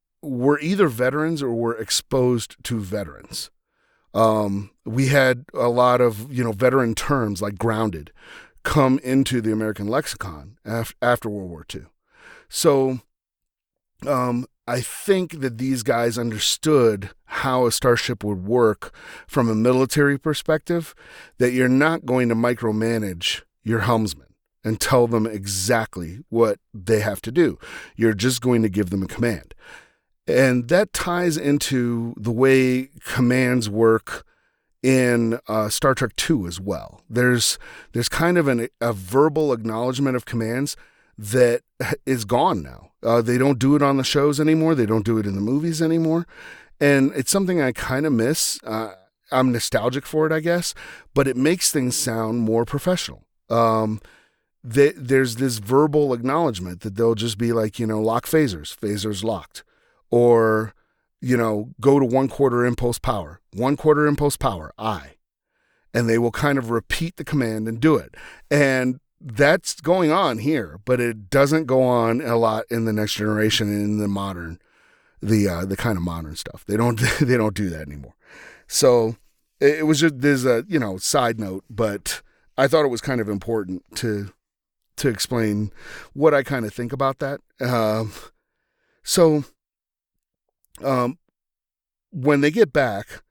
either veterans or were exposed to veterans. We had a lot of, veteran terms like grounded come into the American lexicon after World War II. So I think that these guys understood how a starship would work from a military perspective, that you're not going to micromanage your helmsman and tell them exactly what they have to do. You're just going to give them a command. And that ties into the way commands work in Star Trek II as well. There's kind of a verbal acknowledgement of commands that is gone now. They don't do it on the shows anymore. They don't do it in the movies anymore. And it's something I kind of miss. I'm nostalgic for it, I guess, but it makes things sound more professional. There's this verbal acknowledgement that they'll just be like, lock phasers locked. Or, go to 1/4 impulse power, 1/4 impulse power, aye. And they will kind of repeat the command and do it. And that's going on here, but it doesn't go on a lot in the Next Generation and in the modern, the kind of modern stuff. They don't do that anymore. So it was just, there's a, side note, but I thought it was kind of important to explain what I kind of think about that. So when they get back,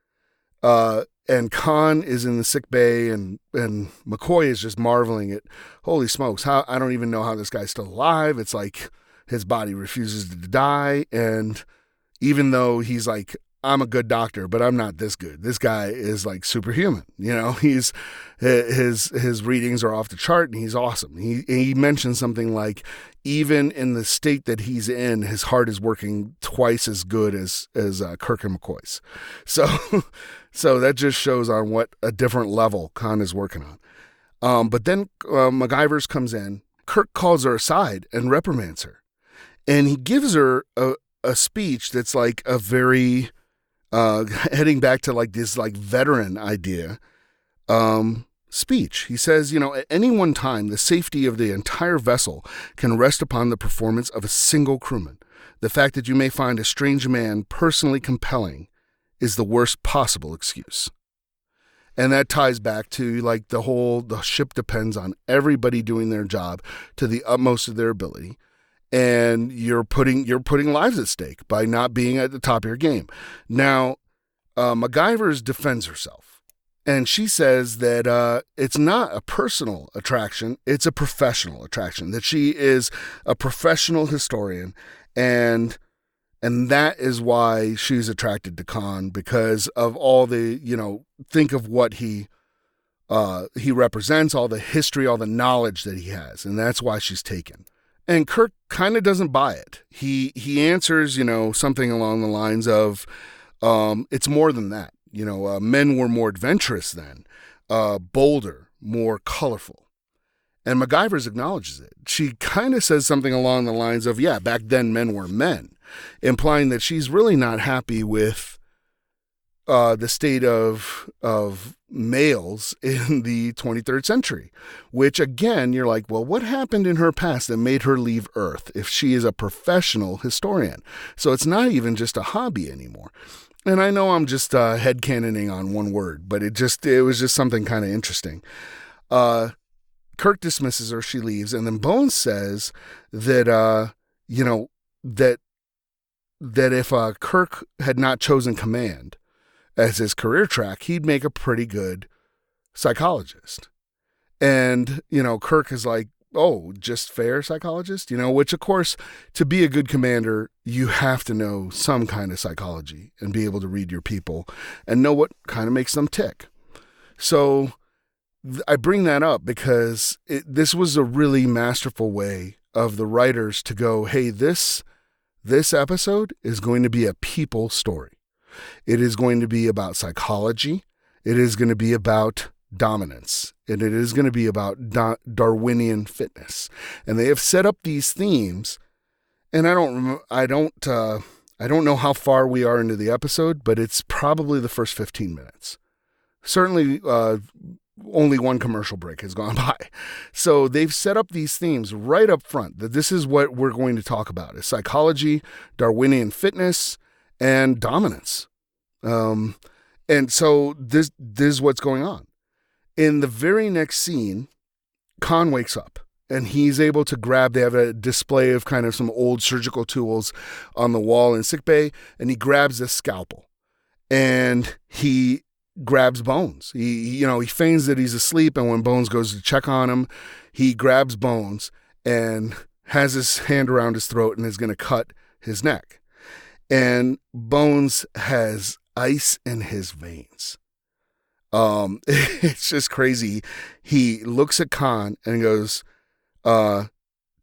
and Khan is in the sick bay, and McCoy is just marveling at, holy smokes, how I don't even know how this guy's still alive. It's like his body refuses to die, and even though he's like, I'm a good doctor, but I'm not this good. This guy is like superhuman. He's his readings are off the chart, and he's awesome. He mentioned something like, even in the state that he's in, his heart is working twice as good as Kirk and McCoy's. So that just shows on what a different level Khan is working on. But then MacGyver's comes in. Kirk calls her aside and reprimands her, and he gives her a speech that's like a very heading back to like this like veteran idea speech. He says, at any one time, the safety of the entire vessel can rest upon the performance of a single crewman. The fact that you may find a strange man personally compelling is the worst possible excuse. And that ties back to like the ship depends on everybody doing their job to the utmost of their ability. And you're putting lives at stake by not being at the top of your game. Now, MacGyver defends herself, and she says that it's not a personal attraction, it's a professional attraction, that she is a professional historian, and that is why she's attracted to Khan, because of all the, think of what he represents, all the history, all the knowledge that he has, and that's why she's taken. And Kirk kind of doesn't buy it. He answers, something along the lines of, it's more than that. Men were more adventurous then, bolder, more colorful. And MacGyver acknowledges it. She kind of says something along the lines of, yeah, back then men were men, implying that she's really not happy with the state of males in the 23rd century, which again, you're like, well, what happened in her past that made her leave Earth if she is a professional historian? So it's not even just a hobby anymore. And I know I'm just headcanoning on one word, but it was just something kind of interesting. Kirk dismisses her, she leaves, and then Bones says that, that if Kirk had not chosen command as his career track, he'd make a pretty good psychologist. And, Kirk is like, oh, just fair psychologist, which of course, to be a good commander, you have to know some kind of psychology and be able to read your people and know what kind of makes them tick. So I bring that up because this was a really masterful way of the writers to go, hey, this episode is going to be a people story. It is going to be about psychology. It is going to be about dominance. And it is going to be about Darwinian fitness. And they have set up these themes. And I don't know how far we are into the episode, but it's probably the first 15 minutes. Certainly, only one commercial break has gone by. So they've set up these themes right up front, that this is what we're going to talk about, is psychology, Darwinian fitness, and dominance. And so this is what's going on. In the very next scene, Khan wakes up and he's able to they have a display of kind of some old surgical tools on the wall in sickbay, and he grabs a scalpel and he grabs Bones. He feigns that he's asleep, and when Bones goes to check on him, he grabs Bones and has his hand around his throat and is going to cut his neck. And Bones has ice in his veins. It's just crazy. He looks at Khan and goes,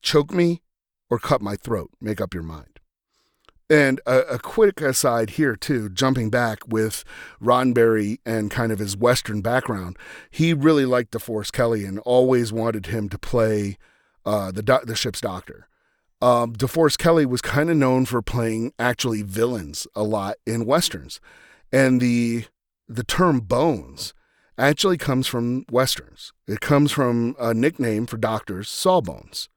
choke me or cut my throat. Make up your mind. And a quick aside here too, jumping back with Roddenberry and kind of his Western background, he really liked DeForest Kelley and always wanted him to play the ship's doctor. DeForest Kelley was kind of known for playing actually villains a lot in Westerns. And the term Bones actually comes from Westerns. It comes from a nickname for doctors, Sawbones,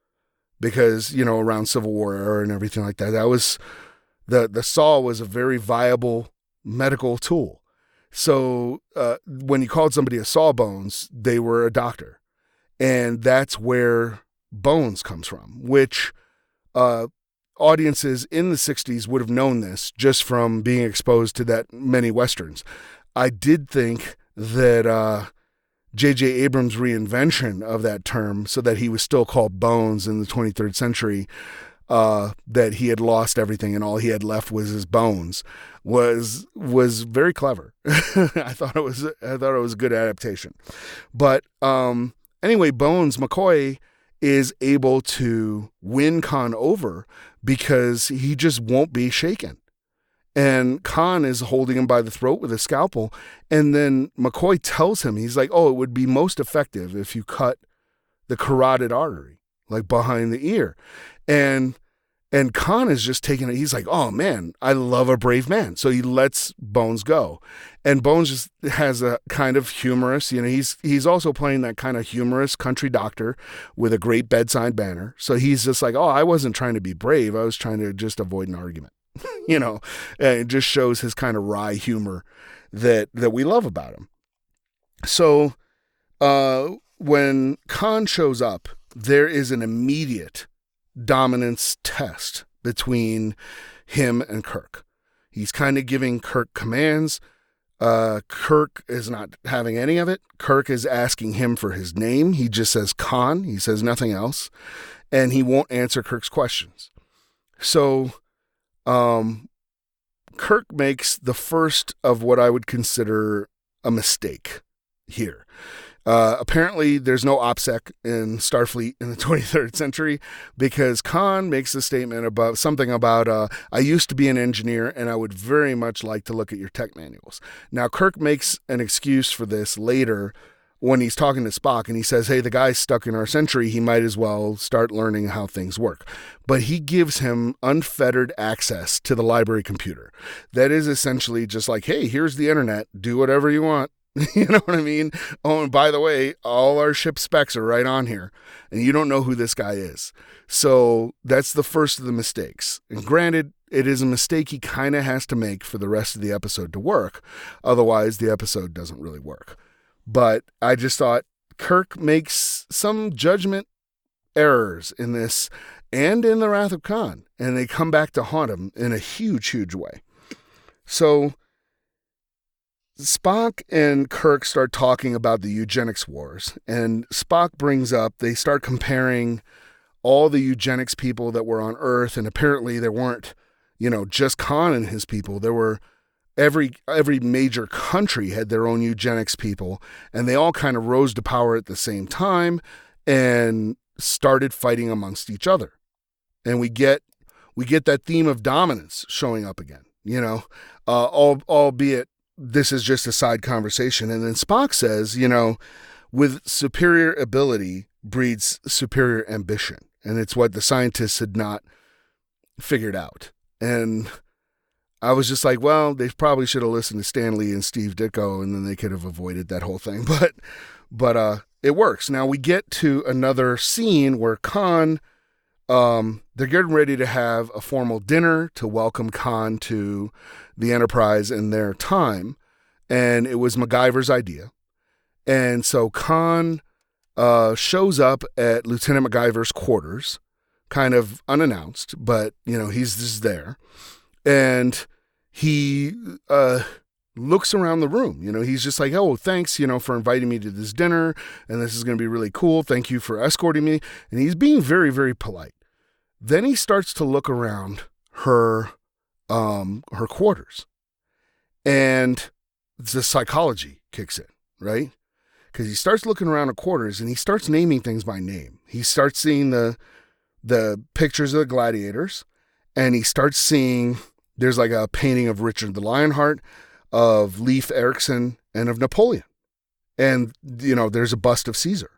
because, around Civil War era and everything like that, that was the saw was a very viable medical tool. So when he called somebody a sawbones, they were a doctor. And that's where bones comes from, which audiences in the 60s would have known this just from being exposed to that many Westerns. I did think that J.J. Abrams' reinvention of that term so that he was still called Bones in the 23rd century, that he had lost everything and all he had left was his bones, was very clever. I thought it was a good adaptation. But anyway, Bones McCoy is able to win Khan over because he just won't be shaken. And Khan is holding him by the throat with a scalpel. And then McCoy tells him, he's like, oh, it would be most effective if you cut the carotid artery, like behind the ear. And Khan is just taking it. He's like, oh man, I love a brave man. So he lets Bones go. And Bones just has a kind of humorous, he's also playing that kind of humorous country doctor with a great bedside manner. So he's just like, oh, I wasn't trying to be brave. I was trying to just avoid an argument. And it just shows his kind of wry humor that we love about him. So when Khan shows up, there is an immediate dominance test between him and Kirk. He's kind of giving Kirk commands. Kirk is not having any of it. Kirk is asking him for his name. He just says Khan. He says nothing else. And he won't answer Kirk's questions. So Kirk makes the first of what I would consider a mistake here. Apparently, there's no OPSEC in Starfleet in the 23rd century because Khan makes a statement about something about, I used to be an engineer and I would very much like to look at your tech manuals. Now, Kirk makes an excuse for this later when he's talking to Spock and he says, hey, the guy's stuck in our century. He might as well start learning how things work. But he gives him unfettered access to the library computer. That is essentially just like, hey, here's the internet. Do whatever you want. You know what I mean? Oh, and by the way, all our ship specs are right on here, and you don't know who this guy is. So that's the first of the mistakes. And granted, it is a mistake he kind of has to make for the rest of the episode to work. Otherwise, the episode doesn't really work. But I just thought Kirk makes some judgment errors in this and in The Wrath of Khan, and they come back to haunt him in a huge, huge way. So Spock and Kirk start talking about the eugenics wars, and Spock brings up, they start comparing all the eugenics people that were on Earth, and apparently there weren't, just Khan and his people. There were every major country had their own eugenics people, and they all kind of rose to power at the same time and started fighting amongst each other. And we get that theme of dominance showing up again, albeit this is just a side conversation. And then Spock says, with superior ability breeds superior ambition. And it's what the scientists had not figured out. And I was just like, well, they probably should have listened to Stan Lee and Steve Ditko, and then they could have avoided that whole thing. But it works. Now we get to another scene where Khan, they're getting ready to have a formal dinner to welcome Khan to the Enterprise in their time. And it was MacGyver's idea. And so Khan shows up at Lieutenant MacGyver's quarters, kind of unannounced, but, he's just there. And he looks around the room. He's just like, oh, thanks, for inviting me to this dinner. And this is going to be really cool. Thank you for escorting me. And he's being very, very polite. Then he starts to look around her quarters, and the psychology kicks in, right? Because he starts looking around her quarters and he starts naming things by name. He starts seeing the pictures of the gladiators, and he starts seeing there's like a painting of Richard the Lionheart, of Leif Erikson, and of Napoleon, and there's a bust of Caesar.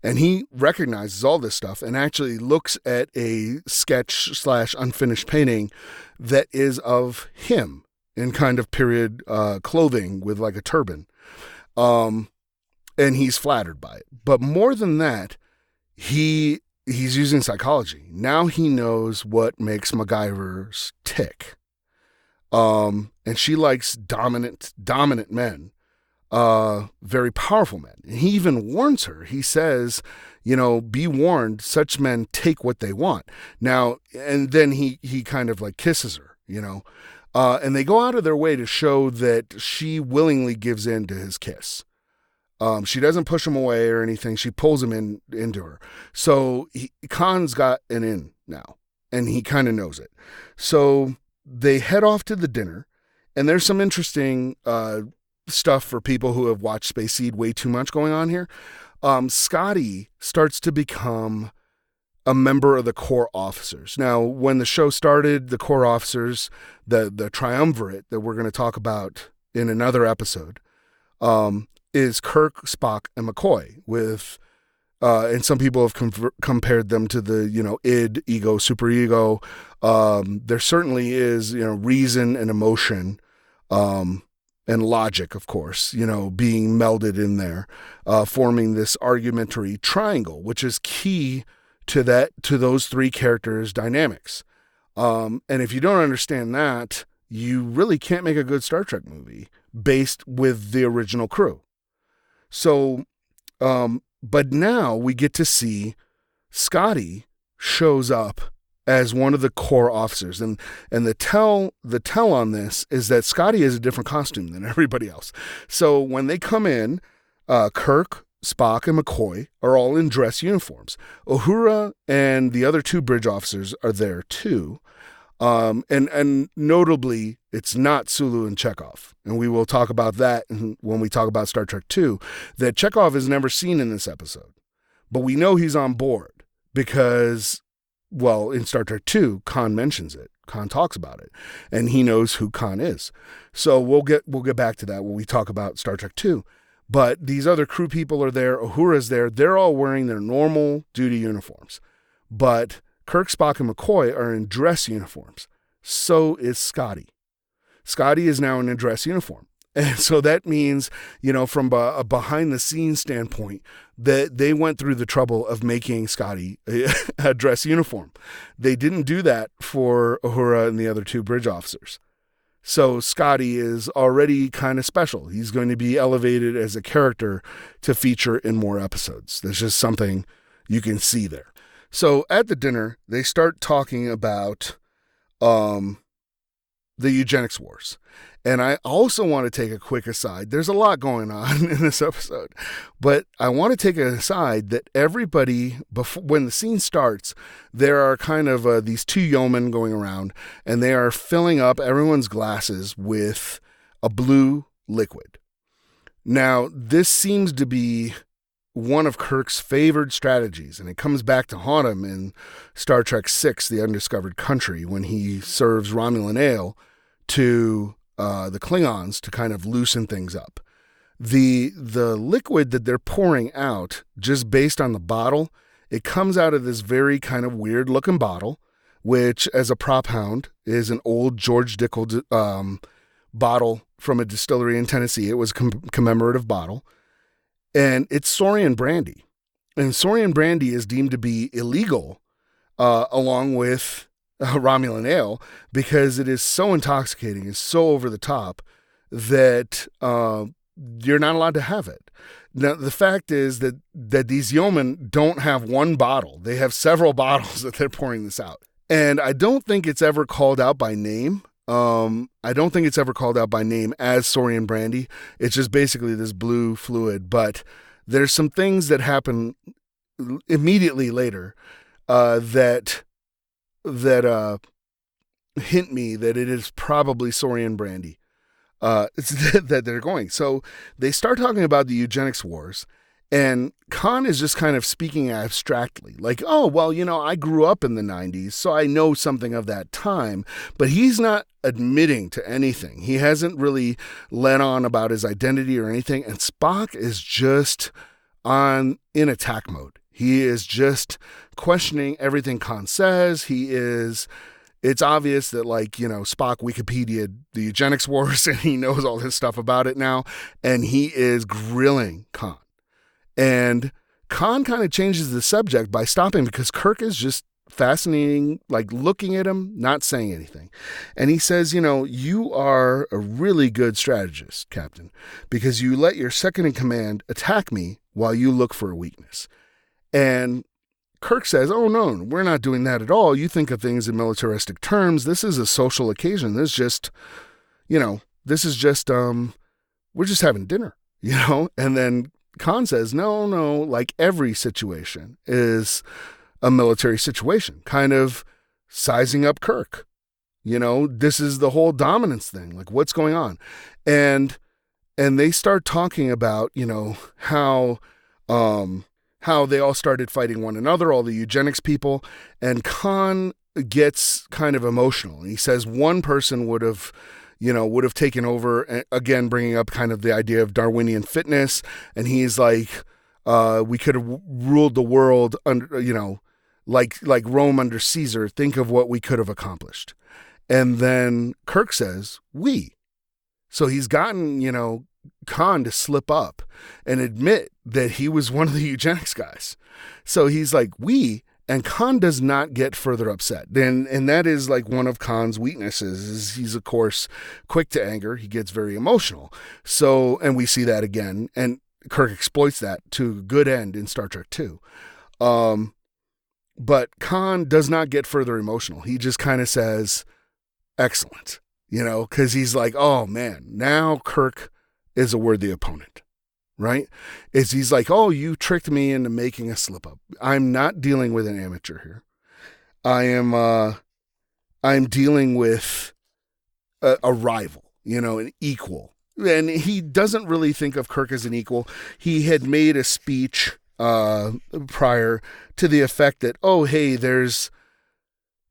And he recognizes all this stuff and actually looks at a sketch/unfinished painting that is of him in kind of period clothing with like a turban. And he's flattered by it. But more than that, he's using psychology. Now he knows what makes MacGyvers tick. And she likes dominant men, very powerful men. And he even warns her. He says, be warned, such men take what they want. Now, and then he kind of like kisses her, and they go out of their way to show that she willingly gives in to his kiss. She doesn't push him away or anything. She pulls him into her. So Khan's got an in now, and he kind of knows it. So they head off to the dinner, and there's some interesting stuff for people who have watched Space Seed way too much going on here. Scotty starts to become a member of the Corps officers. Now, when the show started, the Corps officers, the triumvirate that we're going to talk about in another episode, is Kirk, Spock, and McCoy with, and some people have compared them to the, id, ego, superego. There certainly is, reason and emotion, and logic, of course, being melded in there, forming this argumentary triangle, which is key to those three characters' dynamics. And if you don't understand that, you really can't make a good Star Trek movie based with the original crew. So, but now we get to see Scotty shows up as one of the Corps officers. And the tell on this is that Scotty has a different costume than everybody else. So when they come in, Kirk, Spock, and McCoy are all in dress uniforms. Uhura and the other two bridge officers are there too. And notably, it's not Sulu and Chekhov. And we will talk about that when we talk about Star Trek II, that Chekhov is never seen in this episode. But we know he's on board because, well, in Star Trek II, Khan mentions it. Khan talks about it, and he knows who Khan is. So we'll get back to that when we talk about Star Trek II. But these other crew people are there. Uhura's there. They're all wearing their normal duty uniforms. But Kirk, Spock, and McCoy are in dress uniforms. So is Scotty. Scotty is now in a dress uniform. And so that means, from a behind-the-scenes standpoint, that they went through the trouble of making Scotty a dress uniform. They didn't do that for Uhura and the other two bridge officers. So Scotty is already kind of special. He's going to be elevated as a character to feature in more episodes. There's just something you can see there. So at the dinner, they start talking about the eugenics wars. And I also want to take a quick aside. There's a lot going on in this episode, but I want to take an aside that everybody, when the scene starts, there are kind of these two yeomen going around, and they are filling up everyone's glasses with a blue liquid. Now, this seems to be one of Kirk's favored strategies, and it comes back to haunt him in Star Trek VI, The Undiscovered Country, when he serves Romulan ale to the Klingons to kind of loosen things up. The liquid that they're pouring out, just based on the bottle, it comes out of this very kind of weird looking bottle, which as a prop hound is an old George Dickel bottle from a distillery in Tennessee. It was a commemorative bottle. And it's Saurian brandy. And Saurian brandy is deemed to be illegal along with Romulan ale because it is so intoxicating, it's so over the top that you're not allowed to have it. Now, the fact is that these yeomen don't have one bottle. They have several bottles that they're pouring this out. And I don't think it's ever called out by name. I don't think it's ever called out by name as Saurian brandy. It's just basically this blue fluid. But there's some things that happen immediately later that hint me that it is probably Saurian brandy that they're going. So they start talking about the eugenics wars, and Khan is just kind of speaking abstractly, like, oh, well, I grew up in the 90s, so I know something of that time, but he's not admitting to anything. He hasn't really let on about his identity or anything, and Spock is just in attack mode. He is just questioning everything Khan says. It's obvious that, Spock Wikipedia'd the eugenics wars and he knows all this stuff about it now. And he is grilling Khan. And Khan kind of changes the subject by stopping because Kirk is just fascinating, like looking at him, not saying anything. And he says, you are a really good strategist, Captain, because you let your second in command attack me while you look for a weakness. And Kirk says, oh, no, we're not doing that at all. You think of things in militaristic terms. This is a social occasion. This is just, we're just having dinner, And then Khan says, no, like every situation is a military situation, kind of sizing up Kirk. This is the whole dominance thing. Like, what's going on? And they start talking about, how they all started fighting one another, all the eugenics people. And Khan gets kind of emotional. He says one person would have taken over, again, bringing up kind of the idea of Darwinian fitness. And he's like, we could have ruled the world under, like Rome under Caesar. Think of what we could have accomplished. And then Kirk says, we. So he's gotten, Khan to slip up and admit that he was one of the eugenics guys. So he's like, we, and Khan does not get further upset. And that is like one of Khan's weaknesses, is he's, of course, quick to anger. He gets very emotional. So, and we see that again, and Kirk exploits that to good end in Star Trek 2. But Khan does not get further emotional. He just kind of says, excellent, because he's like, oh man, now Kirk is a worthy opponent, right? He's like, oh, you tricked me into making a slip up. I'm not dealing with an amateur here. I'm dealing with a rival, an equal. And he doesn't really think of Kirk as an equal. He had made a speech prior to the effect that, oh, hey, there's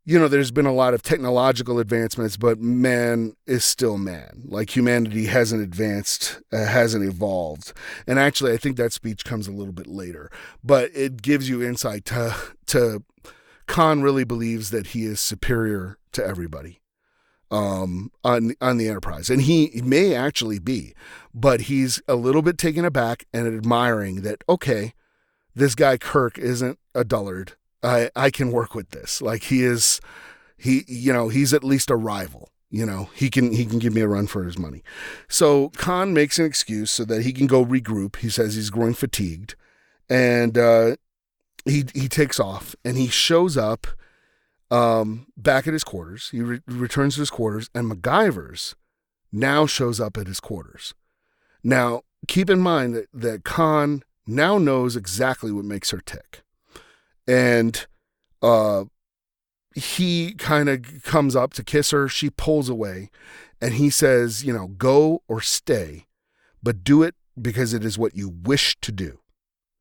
been a lot of technological advancements, but man is still man. Like, humanity hasn't advanced, hasn't evolved. And actually, I think that speech comes a little bit later, but it gives you insight to Khan really believes that he is superior to everybody on the Enterprise. And he may actually be, but he's a little bit taken aback and admiring that, okay, this guy Kirk isn't a dullard. I can work with this. Like, he's at least a rival. He can give me a run for his money. So Khan makes an excuse so that he can go regroup. He says he's growing fatigued, and he takes off, and he shows up back at his quarters. He returns to his quarters, and MacGyver's now shows up at his quarters. Now, keep in mind that Khan now knows exactly what makes her tick. And he kind of comes up to kiss her. She pulls away, and he says, go or stay, but do it because it is what you wish to do.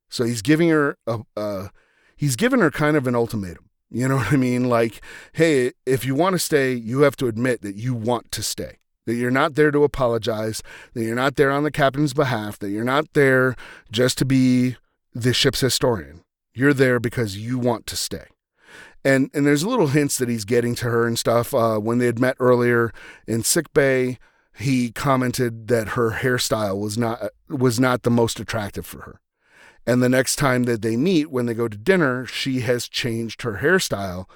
So he's giving her kind of an ultimatum. You know what I mean? Like, hey, if you want to stay, you have to admit that you want to stay, that you're not there to apologize, that you're not there on the captain's behalf, that you're not there just to be the ship's historian. You're there because you want to stay. And there's little hints that he's getting to her and stuff. When they had met earlier in sickbay, he commented that her hairstyle was not the most attractive for her. And the next time that they meet, when they go to dinner, she has changed her hairstyle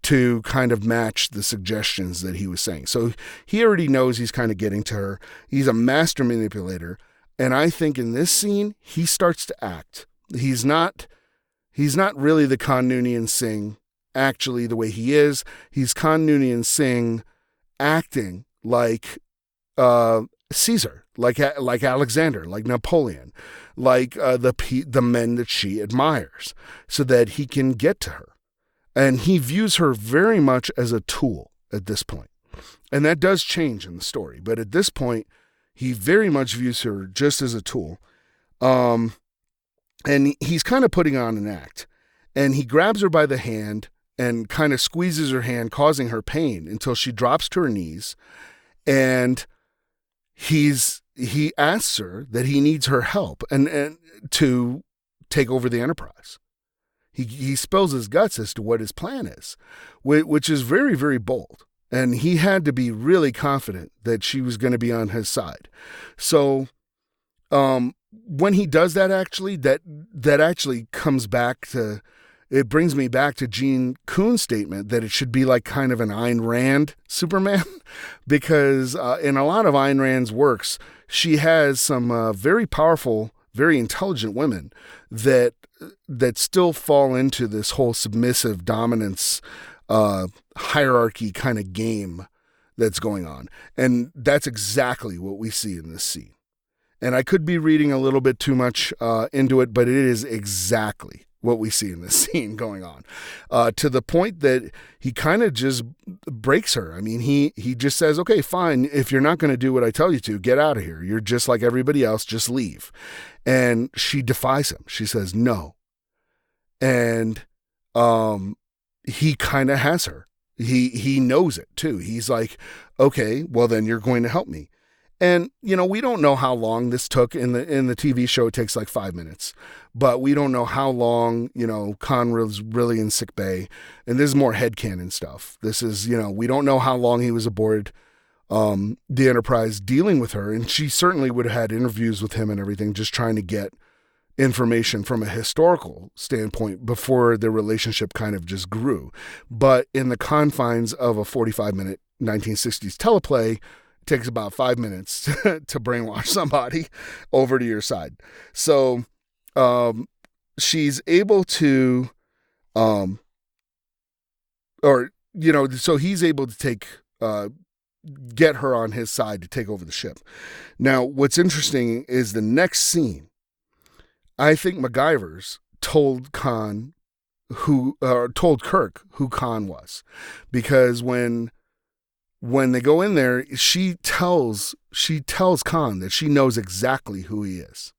to kind of match the suggestions that he was saying. So he already knows he's kind of getting to her. He's a master manipulator. And I think in this scene, he starts to act. He's not really the Khan Noonien Singh, actually, the way he is. He's Khan Noonien Singh acting like Caesar, like Alexander, like Napoleon, like the men that she admires, so that he can get to her. And he views her very much as a tool at this point. And that does change in the story. But at this point, he very much views her just as a tool. And he's kind of putting on an act. And he grabs her by the hand and kind of squeezes her hand, causing her pain until she drops to her knees. And he asks her that he needs her help and to take over the Enterprise. He spills his guts as to what his plan is, which is very, very bold. And he had to be really confident that she was going to be on his side. So when he does that, actually, that actually comes back to it brings me back to Gene Kuhn's statement that it should be like kind of an Ayn Rand Superman, because in a lot of Ayn Rand's works, she has some very powerful, very intelligent women that still fall into this whole submissive dominance hierarchy kind of game that's going on. And that's exactly what we see in this scene. And I could be reading a little bit too much into it, but it is exactly what we see in this scene going on, to the point that he kind of just breaks her. I mean, he just says, okay, fine. If you're not going to do what I tell you to, get out of here. You're just like everybody else. Just leave. And she defies him. She says, no. And he kind of has her. He knows it too. He's like, okay, well then you're going to help me. And, we don't know how long this took. In the TV show, it takes like 5 minutes, but we don't know how long, Khan was really in sick bay. And this is more headcanon stuff. This is, we don't know how long he was aboard the Enterprise dealing with her. And she certainly would have had interviews with him and everything, just trying to get information from a historical standpoint before their relationship kind of just grew. But in the confines of a 45-minute 1960s teleplay, takes about 5 minutes to brainwash somebody over to your side. So she's able to, so he's able to get her on his side to take over the ship. Now, what's interesting is the next scene. I think MacGyver's told Kirk who Khan was, because when they go in there, she tells Khan that she knows exactly who he is.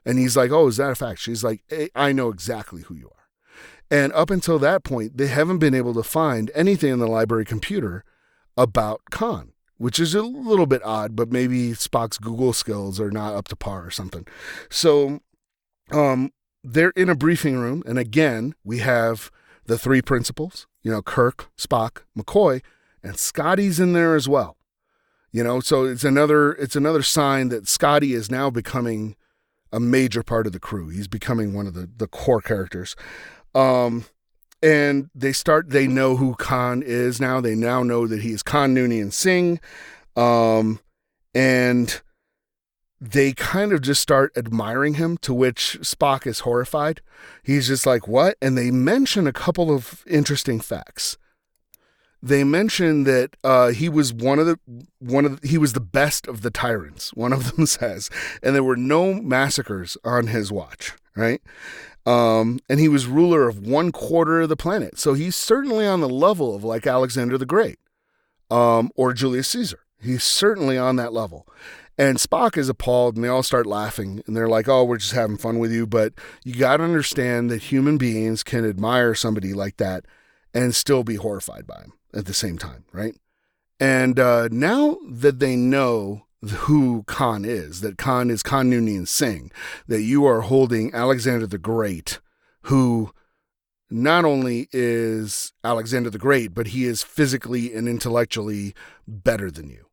And he's like, oh, is that a fact? She's like, hey, I know exactly who you are. And up until that point, they haven't been able to find anything in the library computer about Khan, which is a little bit odd, but maybe Spock's Google skills are not up to par or something. So they're in a briefing room. And again, we have the three principals, Kirk, Spock, McCoy, and Scotty's in there as well. So it's another sign that Scotty is now becoming a major part of the crew. He's becoming one of the core characters. And they know who Khan is now. They now know that he is Khan Noonien Singh. And they kind of just start admiring him, to which Spock is horrified. He's just like, what? And they mention a couple of interesting facts. They mention that he was he was the best of the tyrants, one of them says, and there were no massacres on his watch, right? And he was ruler of 1/4 of the planet. So he's certainly on the level of like Alexander the Great, or Julius Caesar. He's certainly on that level. And Spock is appalled, and they all start laughing, and they're like, oh, we're just having fun with you. But you got to understand that human beings can admire somebody like that and still be horrified by him at the same time, right? And now that they know who Khan is, that Khan is Khan Noonien Singh, that you are holding Alexander the Great, who not only is Alexander the Great, but he is physically and intellectually better than you.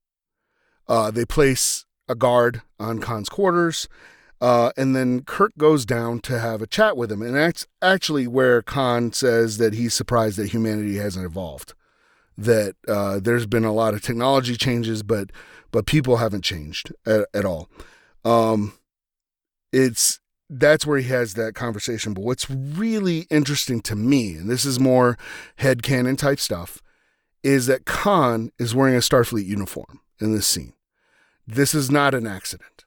They place a guard on Khan's quarters, and then Kirk goes down to have a chat with him. And that's actually where Khan says that he's surprised that humanity hasn't evolved, that there's been a lot of technology changes, but people haven't changed at all. That's where he has that conversation. But what's really interesting to me, and this is more headcanon type stuff, is that Khan is wearing a Starfleet uniform in this scene. This is not an accident.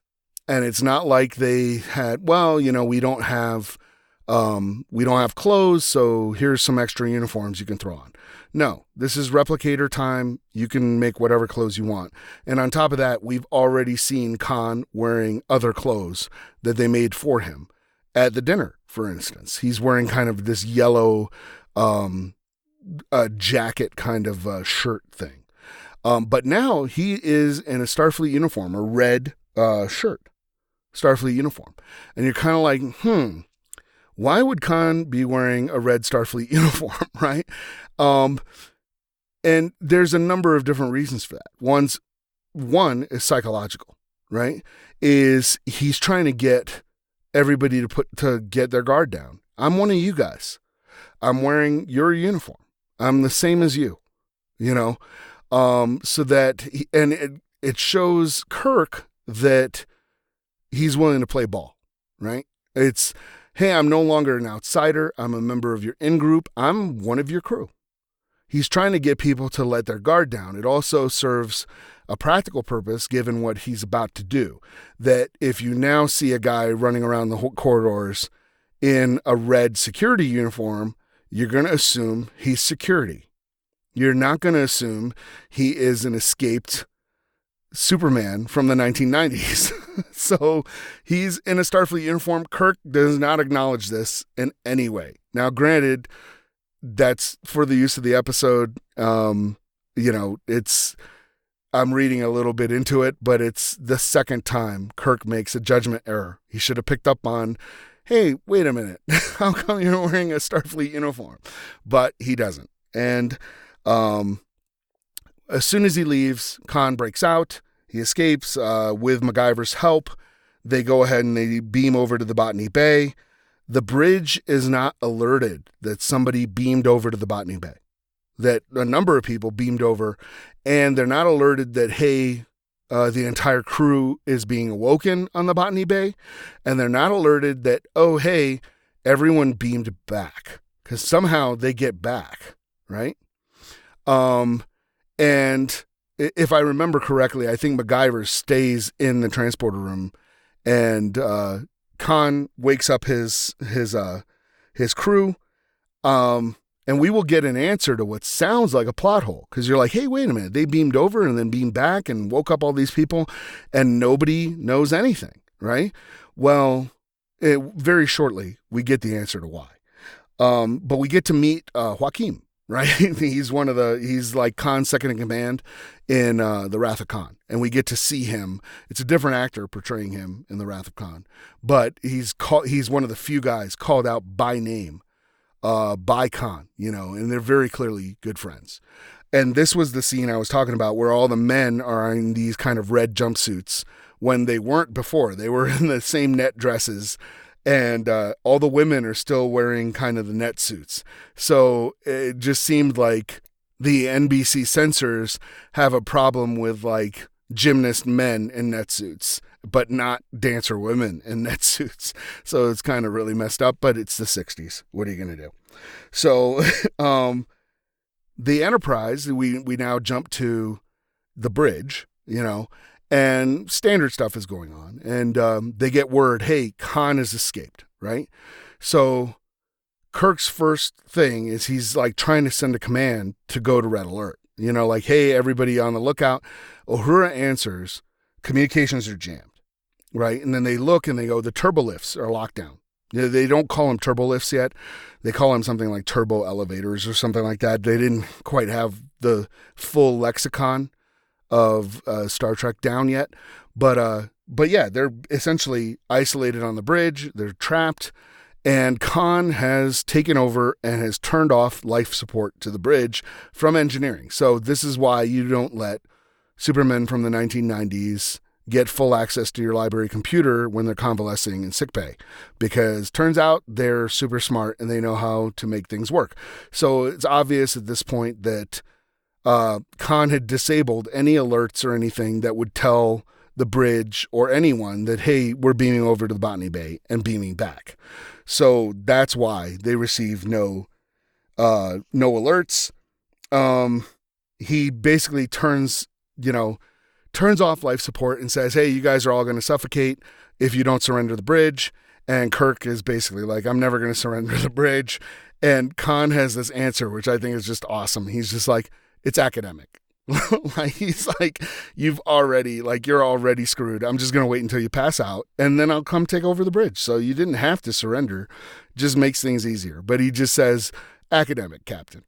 And it's not like they had, we don't have clothes, so here's some extra uniforms you can throw on. No, this is replicator time. You can make whatever clothes you want. And on top of that, we've already seen Khan wearing other clothes that they made for him at the dinner, for instance. He's wearing kind of this yellow jacket kind of shirt thing. But now he is in a Starfleet uniform, a red shirt, Starfleet uniform. And you're kind of like, why would Khan be wearing a red Starfleet uniform, right? And there's a number of different reasons for that. One is psychological, right? Is he's trying to get everybody to get their guard down. I'm one of you guys. I'm wearing your uniform. I'm the same as you, you know? So that, it shows Kirk that he's willing to play ball, right? It's, hey, I'm no longer an outsider. I'm a member of your in-group. I'm one of your crew. He's trying to get people to let their guard down. It also serves a practical purpose given what he's about to do. That if you now see a guy running around the corridors in a red security uniform, you're going to assume he's security. You're not going to assume he is an escaped Superman from the 1990s. So he's in a Starfleet uniform. Kirk does not acknowledge this in any way. Now, granted, that's for the use of the episode. I'm reading a little bit into it, but it's the second time Kirk makes a judgment error. He should have picked up on, hey, wait a minute. How come you're wearing a Starfleet uniform? But he doesn't. And as soon as he leaves, Khan breaks out. He escapes with MacGyver's help. They go ahead and they beam over to the Botany Bay. The bridge is not alerted that somebody beamed over to the Botany Bay, that a number of people beamed over, and they're not alerted that, hey, the entire crew is being awoken on the Botany Bay, and they're not alerted that, oh, hey, everyone beamed back, because somehow they get back, right? And if I remember correctly, I think MacGyver stays in the transporter room, and Khan wakes up his crew, and we will get an answer to what sounds like a plot hole, because you're like, hey, wait a minute, they beamed over and then beamed back and woke up all these people, and nobody knows anything, right? Well, very shortly we get the answer to why, but we get to meet Joaquin. Right, he's like Khan's second in command in the Wrath of Khan, and we get to see him. It's a different actor portraying him in the Wrath of Khan, but he's one of the few guys called out by name by Khan, and they're very clearly good friends. And this was the scene I was talking about where all the men are in these kind of red jumpsuits when they weren't before. They were in the same net dresses. And all the women are still wearing kind of the net suits. So it just seemed like the NBC censors have a problem with like gymnast men in net suits, but not dancer women in net suits. So it's kind of really messed up, but it's the 60s. What are you going to do? So the Enterprise, we now jump to the bridge, and standard stuff is going on. And they get word, hey, Khan has escaped, right? So Kirk's first thing is he's like trying to send a command to go to red alert. Like, hey, everybody on the lookout. Uhura answers, communications are jammed, right? And then they look and they go, the turbo lifts are locked down. They don't call them turbo lifts yet. They call them something like turbo elevators or something like that. They didn't quite have the full lexicon of Star Trek down yet, but yeah, they're essentially isolated on the bridge. They're trapped, and Khan has taken over and has turned off life support to the bridge from engineering. So this is why you don't let Supermen from the 1990s get full access to your library computer when they're convalescing in sickbay, because turns out they're super smart and they know how to make things work. So it's obvious at this point that Khan had disabled any alerts or anything that would tell the bridge or anyone that, hey, we're beaming over to the Botany Bay and beaming back. So that's why they received no alerts. He basically turns off life support and says, hey, you guys are all going to suffocate if you don't surrender the bridge. And Kirk is basically like, I'm never going to surrender the bridge. And Khan has this answer, which I think is just awesome. He's just like, it's academic. Like, he's like, you're already screwed. I'm just going to wait until you pass out, and then I'll come take over the bridge. So you didn't have to surrender. Just makes things easier. But he just says, academic, Captain.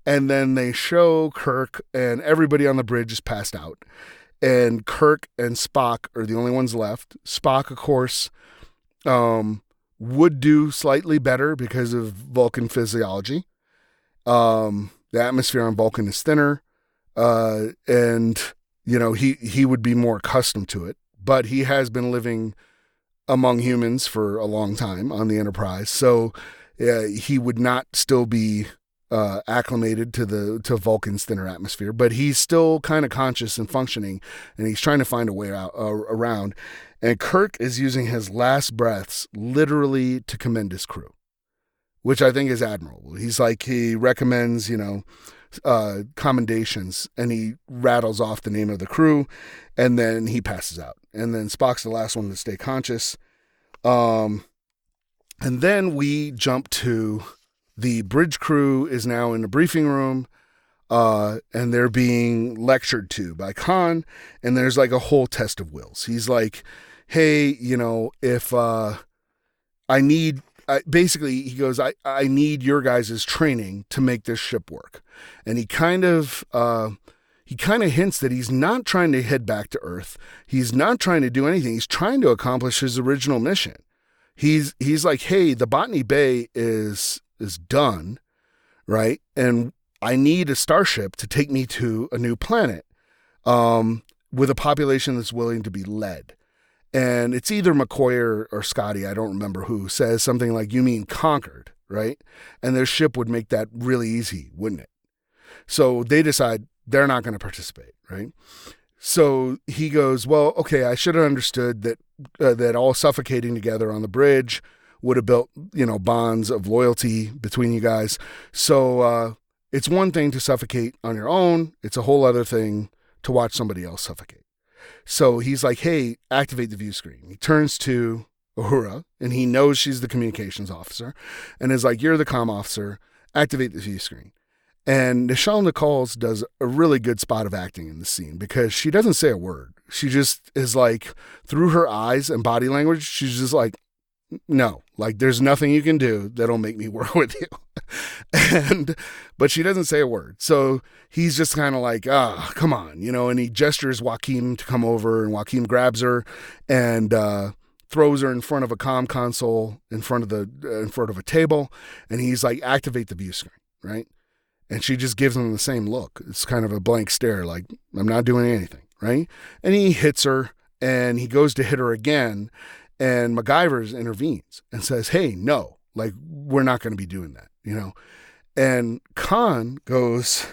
And then they show Kirk, and everybody on the bridge is passed out. And Kirk and Spock are the only ones left. Spock, of course, would do slightly better because of Vulcan physiology. The atmosphere on Vulcan is thinner, and he would be more accustomed to it. But he has been living among humans for a long time on the Enterprise, so he would not still be acclimated to Vulcan's thinner atmosphere, but he's still kind of conscious and functioning, and he's trying to find a way out around. And Kirk is using his last breaths literally to commend his crew, which I think is admirable. He recommends, commendations, and he rattles off the name of the crew, and then he passes out. And then Spock's the last one to stay conscious. And then we jump to the bridge crew is now in the briefing room, and they're being lectured to by Khan, and there's like a whole test of wills. He's like, hey, if basically he goes, I need your guys' training to make this ship work. And he kind of hints that he's not trying to head back to Earth. He's not trying to do anything. He's trying to accomplish his original mission. He's like, hey, the Botany Bay is done, right? And I need a starship to take me to a new planet, with a population that's willing to be led. And it's either McCoy or Scotty, I don't remember who, says something like, you mean conquered, right? And their ship would make that really easy, wouldn't it? So they decide they're not going to participate, right? So he goes, well, okay, I should have understood that all suffocating together on the bridge would have built, bonds of loyalty between you guys. So it's one thing to suffocate on your own. It's a whole other thing to watch somebody else suffocate. So he's like, hey, activate the view screen. He turns to Uhura, and he knows she's the communications officer, and is like, you're the comm officer, activate the view screen. And Nichelle Nichols does a really good spot of acting in the scene, because she doesn't say a word. She just is like, through her eyes and body language, she's just like, no, like there's nothing you can do that'll make me work with you. But she doesn't say a word. So he's just kind of like, come on, and he gestures Joaquin to come over, and Joaquin grabs her and throws her in front of a comm console in front of a table. And he's like, activate the view screen, right? And she just gives him the same look. It's kind of a blank stare, like, I'm not doing anything, right? And he hits her, and he goes to hit her again, and MacGyver intervenes and says, hey, no, like, we're not going to be doing that, And Khan goes,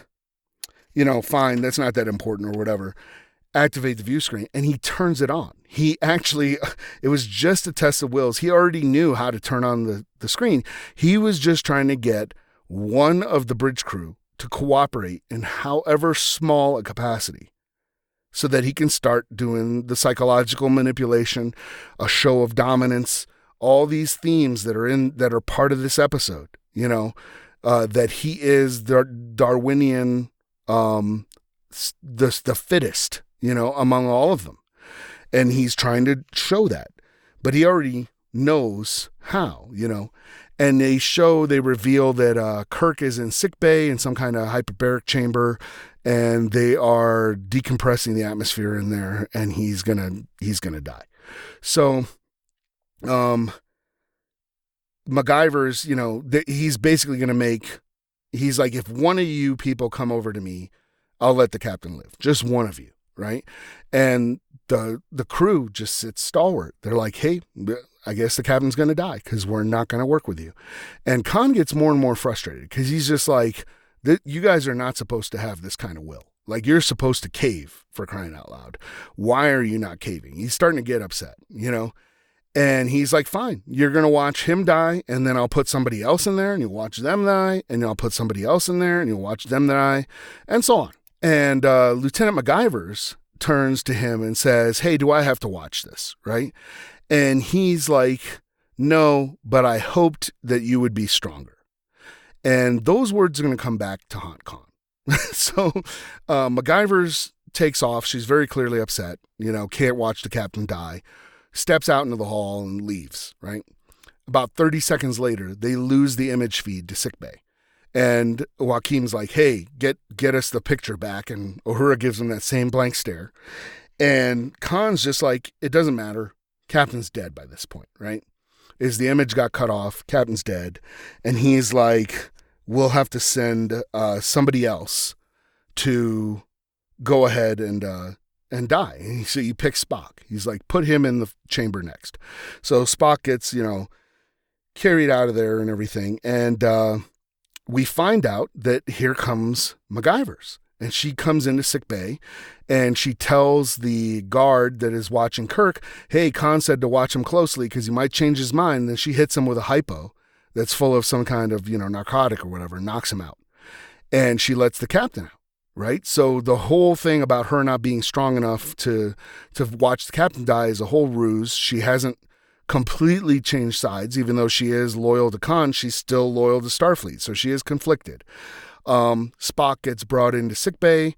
fine, that's not that important or whatever. Activate the view screen. And he turns it on. It was just a test of wills. He already knew how to turn on the screen. He was just trying to get one of the bridge crew to cooperate in however small a capacity, so that he can start doing the psychological manipulation, a show of dominance, all these themes that are part of this episode, that he is the Darwinian, the fittest, among all of them. And he's trying to show that, but he already knows how, and they reveal that Kirk is in sickbay in some kind of hyperbaric chamber, and they are decompressing the atmosphere in there, and he's gonna die. So, MacGyver's, he's basically gonna he's like, if one of you people come over to me, I'll let the captain live. Just one of you, right? And the crew just sits stalwart. They're like, hey, I guess the captain's gonna die because we're not gonna work with you. And Khan gets more and more frustrated because he's just like, you guys are not supposed to have this kind of will. Like, you're supposed to cave, for crying out loud. Why are you not caving? He's starting to get upset, And he's like, fine, you're going to watch him die, and then I'll put somebody else in there, and you'll watch them die, and I'll put somebody else in there, and you'll watch them die, and so on. And Lieutenant MacGyver turns to him and says, hey, do I have to watch this, right? And he's like, no, but I hoped that you would be stronger. And those words are going to come back to haunt Khan. So MacGyver takes off. She's very clearly upset, can't watch the captain die, steps out into the hall and leaves, right? About 30 seconds later, they lose the image feed to sickbay. And Joaquin's like, hey, get us the picture back. And Uhura gives him that same blank stare. And Khan's just like, it doesn't matter. Captain's dead by this point, right? The image got cut off. Captain's dead. And he's like, we'll have to send somebody else to go ahead and die. And so he picks Spock. He's like, put him in the chamber next. So Spock gets, carried out of there and everything. And we find out that here comes MacGyver's. And she comes into sick bay and she tells the guard that is watching Kirk, hey, Khan said to watch him closely because he might change his mind. And then she hits him with a hypo that's full of some kind of, narcotic or whatever, and knocks him out. And she lets the captain out, right? So the whole thing about her not being strong enough to watch the captain die is a whole ruse. She hasn't completely changed sides. Even though she is loyal to Khan, she's still loyal to Starfleet. So she is conflicted. Spock gets brought into sickbay,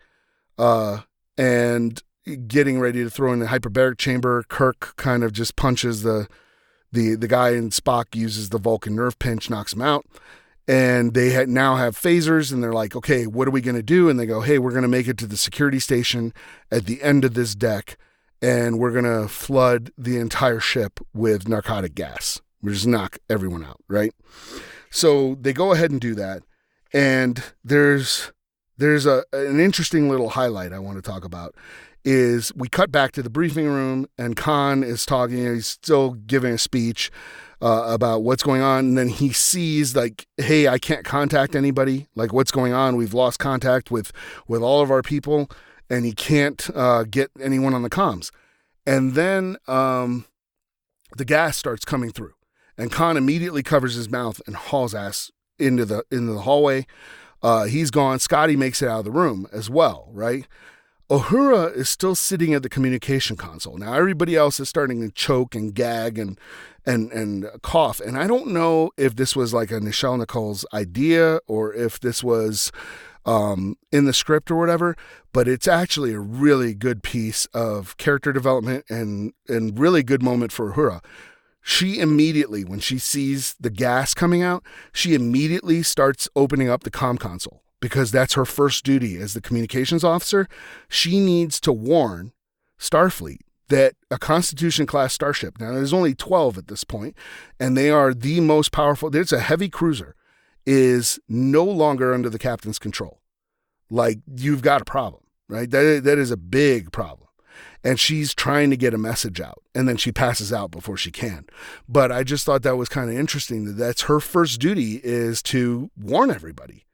and getting ready to throw in the hyperbaric chamber. Kirk kind of just punches the guy, and Spock uses the Vulcan nerve pinch, knocks him out. And they now have phasers, and they're like, okay, what are we going to do? And they go, hey, we're going to make it to the security station at the end of this deck, and we're going to flood the entire ship with narcotic gas. We just knock everyone out, right? So they go ahead and do that. And there's an interesting little highlight I want to talk about is we cut back to the briefing room, and Khan is talking. He's still giving a speech about what's going on. And then he sees like, hey, I can't contact anybody. Like, what's going on? We've lost contact with all of our people, and he can't get anyone on the comms. And then the gas starts coming through, and Khan immediately covers his mouth and hauls ass into the hallway. He's gone. Scotty makes it out of the room as well, right? Uhura is still sitting at the communication console. Now everybody else is starting to choke and gag and cough. And I don't know if this was like a Nichelle Nichols idea or if this was in the script or whatever, but it's actually a really good piece of character development and really good moment for Uhura. She immediately, when she sees the gas coming out, she immediately starts opening up the comm console because that's her first duty as the communications officer. She needs to warn Starfleet that a Constitution-class starship, now there's only 12 at this point, and they are the most powerful, it's a heavy cruiser, is no longer under the captain's control. Like, you've got a problem, right? That is a big problem. And she's trying to get a message out, and then she passes out before she can. But I just thought that was kind of interesting that's her first duty is to warn everybody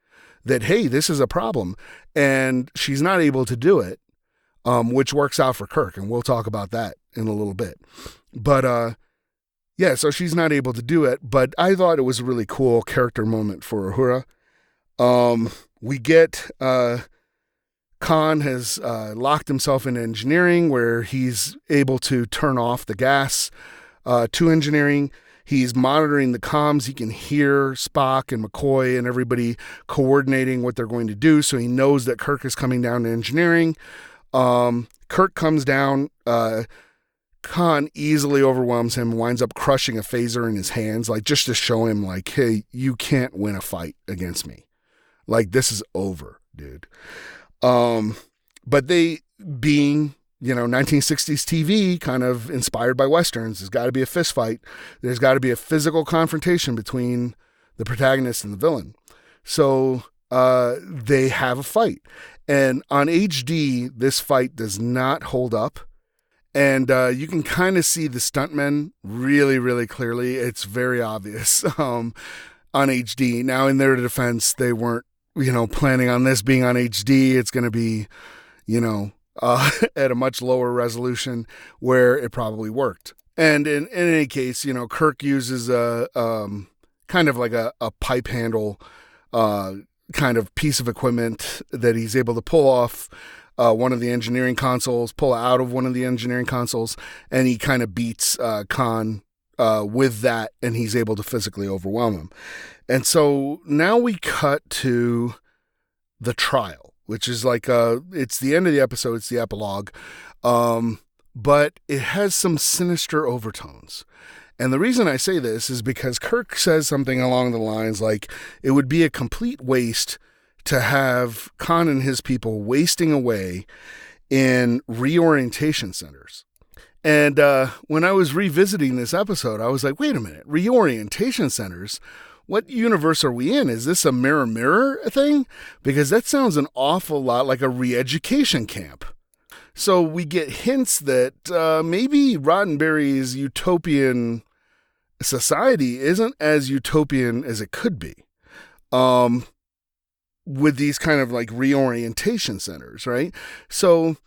that, hey, this is a problem. And she's not able to do it, which works out for Kirk. And we'll talk about that in a little bit. But yeah, so she's not able to do it. But I thought it was a really cool character moment for Uhura. We get... Khan has locked himself in engineering where he's able to turn off the gas to engineering. He's monitoring the comms. He can hear Spock and McCoy and everybody coordinating what they're going to do. So he knows that Kirk is coming down to engineering. Kirk comes down. Khan easily overwhelms him, winds up crushing a phaser in his hands, like just to show him like, hey, you can't win a fight against me. Like, this is over, dude. But they, being, 1960s TV, kind of inspired by Westerns, there's got to be a fist fight. There's got to be a physical confrontation between the protagonist and the villain. So they have a fight. And on HD, this fight does not hold up. And you can kind of see the stuntmen really, really clearly. It's very obvious on HD. Now, in their defense, they weren't, planning on this being on HD. It's going to be, at a much lower resolution where it probably worked. And in any case, Kirk uses a kind of like a pipe handle kind of piece of equipment that he's able to pull off one of the engineering consoles, pull out of one of the engineering consoles, and he kind of beats Khan with that, and he's able to physically overwhelm him. And so now we cut to the trial, which is like it's the end of the episode, it's the epilogue, but it has some sinister overtones. And the reason I say this is because Kirk says something along the lines like, it would be a complete waste to have Khan and his people wasting away in reorientation centers. And when I was revisiting this episode, I was like, wait a minute, reorientation centers? What universe are we in? Is this a mirror thing? Because that sounds an awful lot like a re-education camp. So we get hints that maybe Roddenberry's utopian society isn't as utopian as it could be. With these kind of like reorientation centers, right? So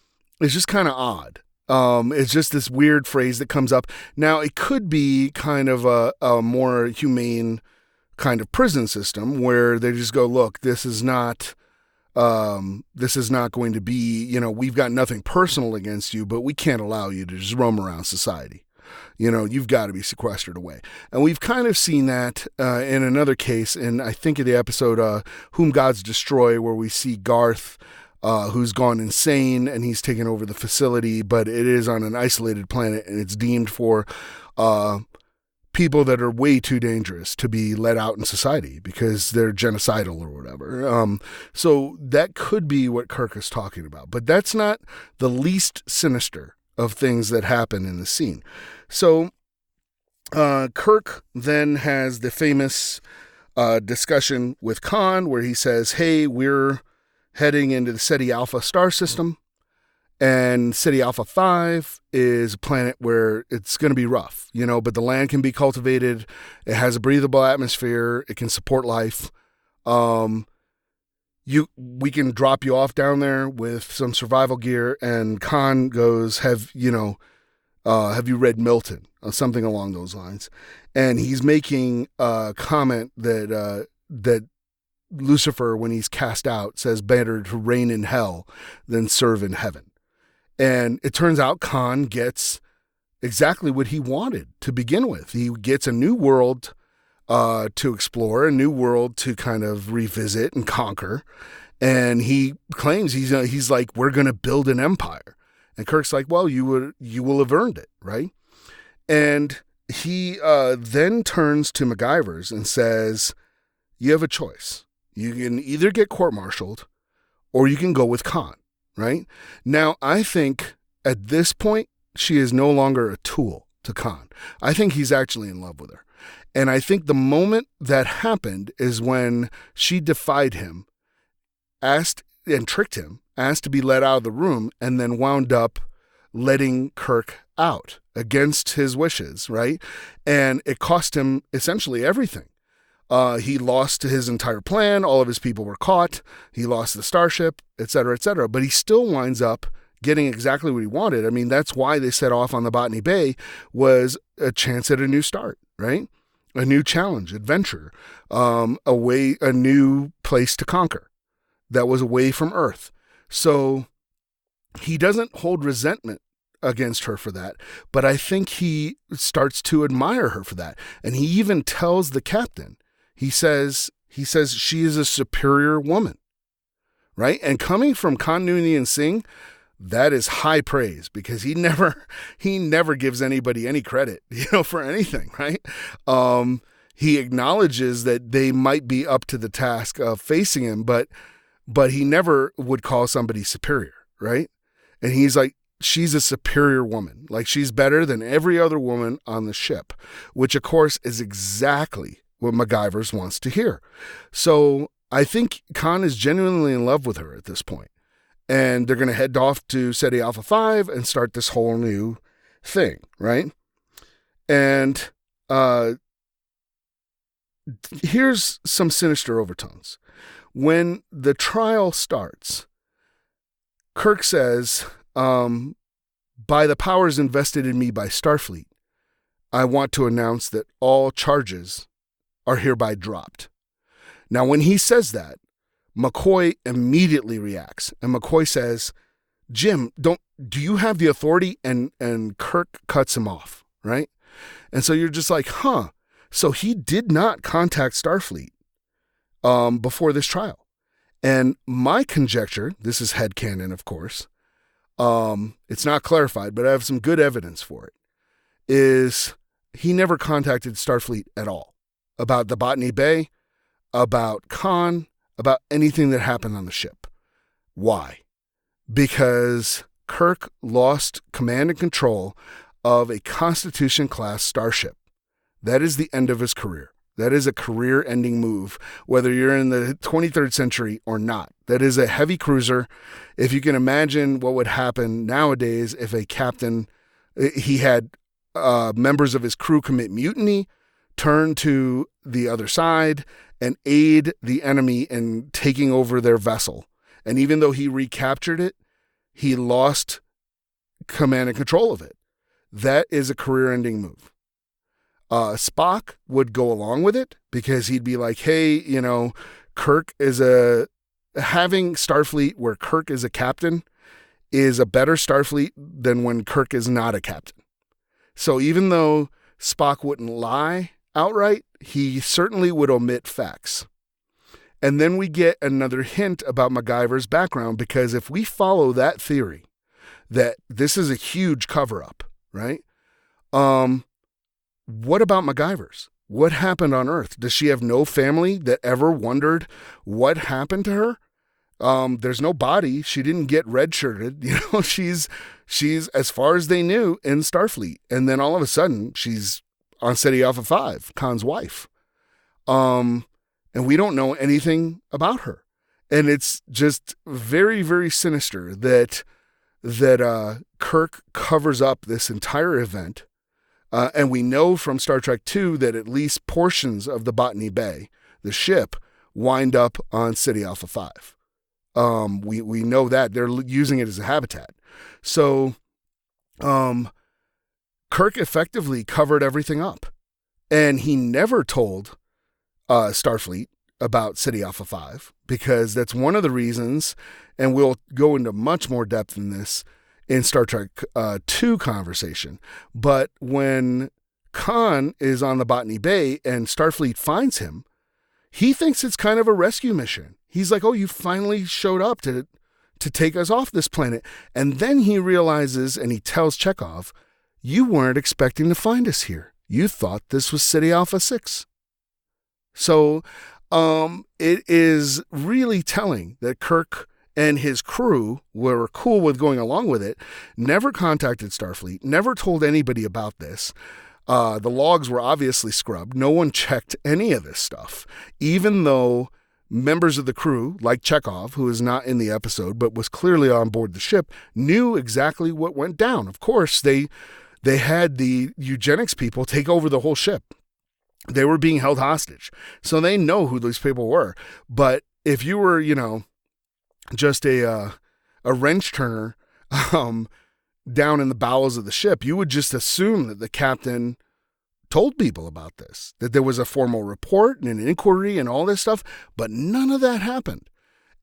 it's just kind of odd. It's just this weird phrase that comes up. Now, it could be kind of a more humane kind of prison system where they just go, look, this is not going to be, we've got nothing personal against you, but we can't allow you to just roam around society. You've got to be sequestered away. And we've kind of seen that in another case, in I think of the episode Whom Gods Destroy, where we see Garth, who's gone insane and he's taken over the facility, but it is on an isolated planet and it's deemed for people that are way too dangerous to be let out in society because they're genocidal or whatever. So that could be what Kirk is talking about, but that's not the least sinister of things that happen in the scene. So Kirk then has the famous discussion with Khan where he says, hey, we're heading into the Ceti Alpha star system, and Ceti Alpha 5 is a planet where it's going to be rough, but the land can be cultivated. It has a breathable atmosphere. It can support life. We can drop you off down there with some survival gear. And Khan goes, have you read Milton? Something along those lines. And he's making a comment that Lucifer, when he's cast out, says better to reign in hell than serve in heaven. And it turns out Khan gets exactly what he wanted to begin with. He gets a new world to explore, a new world to kind of revisit and conquer. And he claims he's like, we're going to build an empire. And Kirk's like, well, you will have earned it, right? And he then turns to MacGyver's and says, you have a choice. You can either get court-martialed or you can go with Khan, right? Now, I think at this point, she is no longer a tool to Khan. I think he's actually in love with her. And I think the moment that happened is when she defied him, asked and tricked him, asked to be let out of the room, and then wound up letting Kirk out against his wishes, right? And it cost him essentially everything. He lost his entire plan. All of his people were caught. He lost the starship, et cetera, but he still winds up getting exactly what he wanted. I mean, that's why they set off on the Botany Bay, was a chance at a new start, right? A new challenge, adventure, a new place to conquer that was away from Earth. So he doesn't hold resentment against her for that, but I think he starts to admire her for that. And he even tells the captain, he says she is a superior woman, right? And coming from Khan Noonien Singh, that is high praise, because he never gives anybody any credit, for anything, right? He acknowledges that they might be up to the task of facing him, but he never would call somebody superior, right? And he's like, she's a superior woman. Like, she's better than every other woman on the ship, which of course is exactly what MacGyver's wants to hear. So I think Khan is genuinely in love with her at this point. And they're going to head off to Ceti Alpha 5 and start this whole new thing, right? And here's some sinister overtones. When the trial starts, Kirk says, by the powers invested in me by Starfleet, I want to announce that all charges are hereby dropped. Now, when he says that, McCoy immediately reacts, and McCoy says, Jim, do you have the authority? And Kirk cuts him off, right? And so you're just like, huh. So he did not contact Starfleet before this trial. And my conjecture, this is headcanon, of course, it's not clarified, but I have some good evidence for it, is he never contacted Starfleet at all about the Botany Bay, about Khan, about anything that happened on the ship. Why? Because Kirk lost command and control of a Constitution-class starship. That is the end of his career. That is a career-ending move, whether you're in the 23rd century or not. That is a heavy cruiser. If you can imagine what would happen nowadays if a captain, he had members of his crew commit mutiny, turn to the other side and aid the enemy in taking over their vessel. And even though he recaptured it, he lost command and control of it. That is a career-ending move. Spock would go along with it because he'd be like, hey, Kirk is having Starfleet where Kirk is a captain is a better Starfleet than when Kirk is not a captain. So even though Spock wouldn't lie outright, he certainly would omit facts. And then we get another hint about MacGyver's background, because if we follow that theory that this is a huge cover-up, right? What about MacGyver's? What happened on Earth? Does she have no family that ever wondered what happened to her? There's no body. She didn't get redshirted. She's as far as they knew in Starfleet. And then all of a sudden she's on Ceti Alpha 5, Khan's wife. And we don't know anything about her. And it's just very, very sinister that Kirk covers up this entire event. And we know from Star Trek II that at least portions of the Botany Bay, the ship, wind up on Ceti Alpha 5. We know that they're using it as a habitat. So, Kirk effectively covered everything up, and he never told Starfleet about Ceti Alpha 5, because that's one of the reasons, and we'll go into much more depth in this in Star Trek II conversation. But when Khan is on the Botany Bay and Starfleet finds him, he thinks it's kind of a rescue mission. He's like, oh, you finally showed up to take us off this planet. And then he realizes, and he tells Chekhov, you weren't expecting to find us here. You thought this was Ceti Alpha 6. So it is really telling that Kirk and his crew were cool with going along with it, never contacted Starfleet, never told anybody about this. The logs were obviously scrubbed. No one checked any of this stuff, even though members of the crew, like Chekhov, who is not in the episode but was clearly on board the ship, knew exactly what went down. Of course, they had the eugenics people take over the whole ship. They were being held hostage. So they know who these people were. But if you were, just a wrench turner down in the bowels of the ship, you would just assume that the captain told people about this, that there was a formal report and an inquiry and all this stuff, but none of that happened.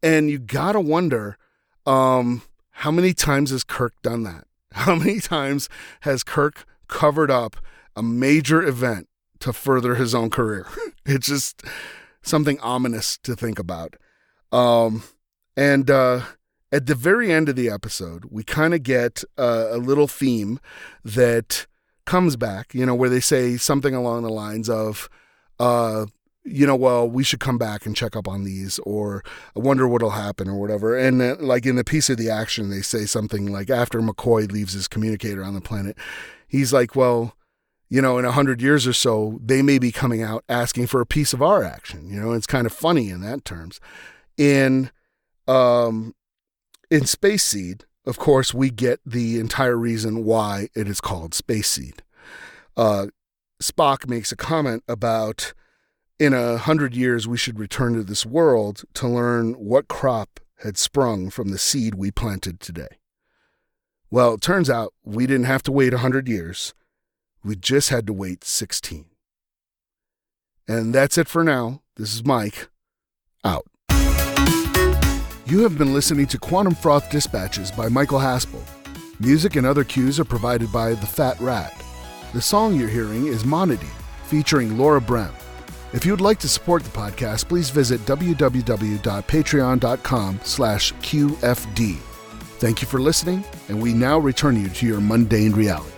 And you gotta wonder, how many times has Kirk done that? How many times has Kirk covered up a major event to further his own career? It's just something ominous to think about. And at the very end of the episode, we kind of get a little theme that comes back, where they say something along the lines of, well, we should come back and check up on these, or I wonder what'll happen, or whatever. And like in the piece of the action, they say something like, after McCoy leaves his communicator on the planet, he's like, well, in 100 years or so, they may be coming out asking for a piece of our action. It's kind of funny in that terms. In Space Seed, of course, we get the entire reason why it is called Space Seed. Spock makes a comment about, in 100 years, we should return to this world to learn what crop had sprung from the seed we planted today. Well, it turns out we didn't have to wait 100 years. We just had to wait 16. And that's it for now. This is Mike, out. You have been listening to Quantum Froth Dispatches by Michael Haspel. Music and other cues are provided by The Fat Rat. The song you're hearing is Monody, featuring Laura Brem. If you would like to support the podcast, please visit www.patreon.com/QFD. Thank you for listening, and we now return you to your mundane reality.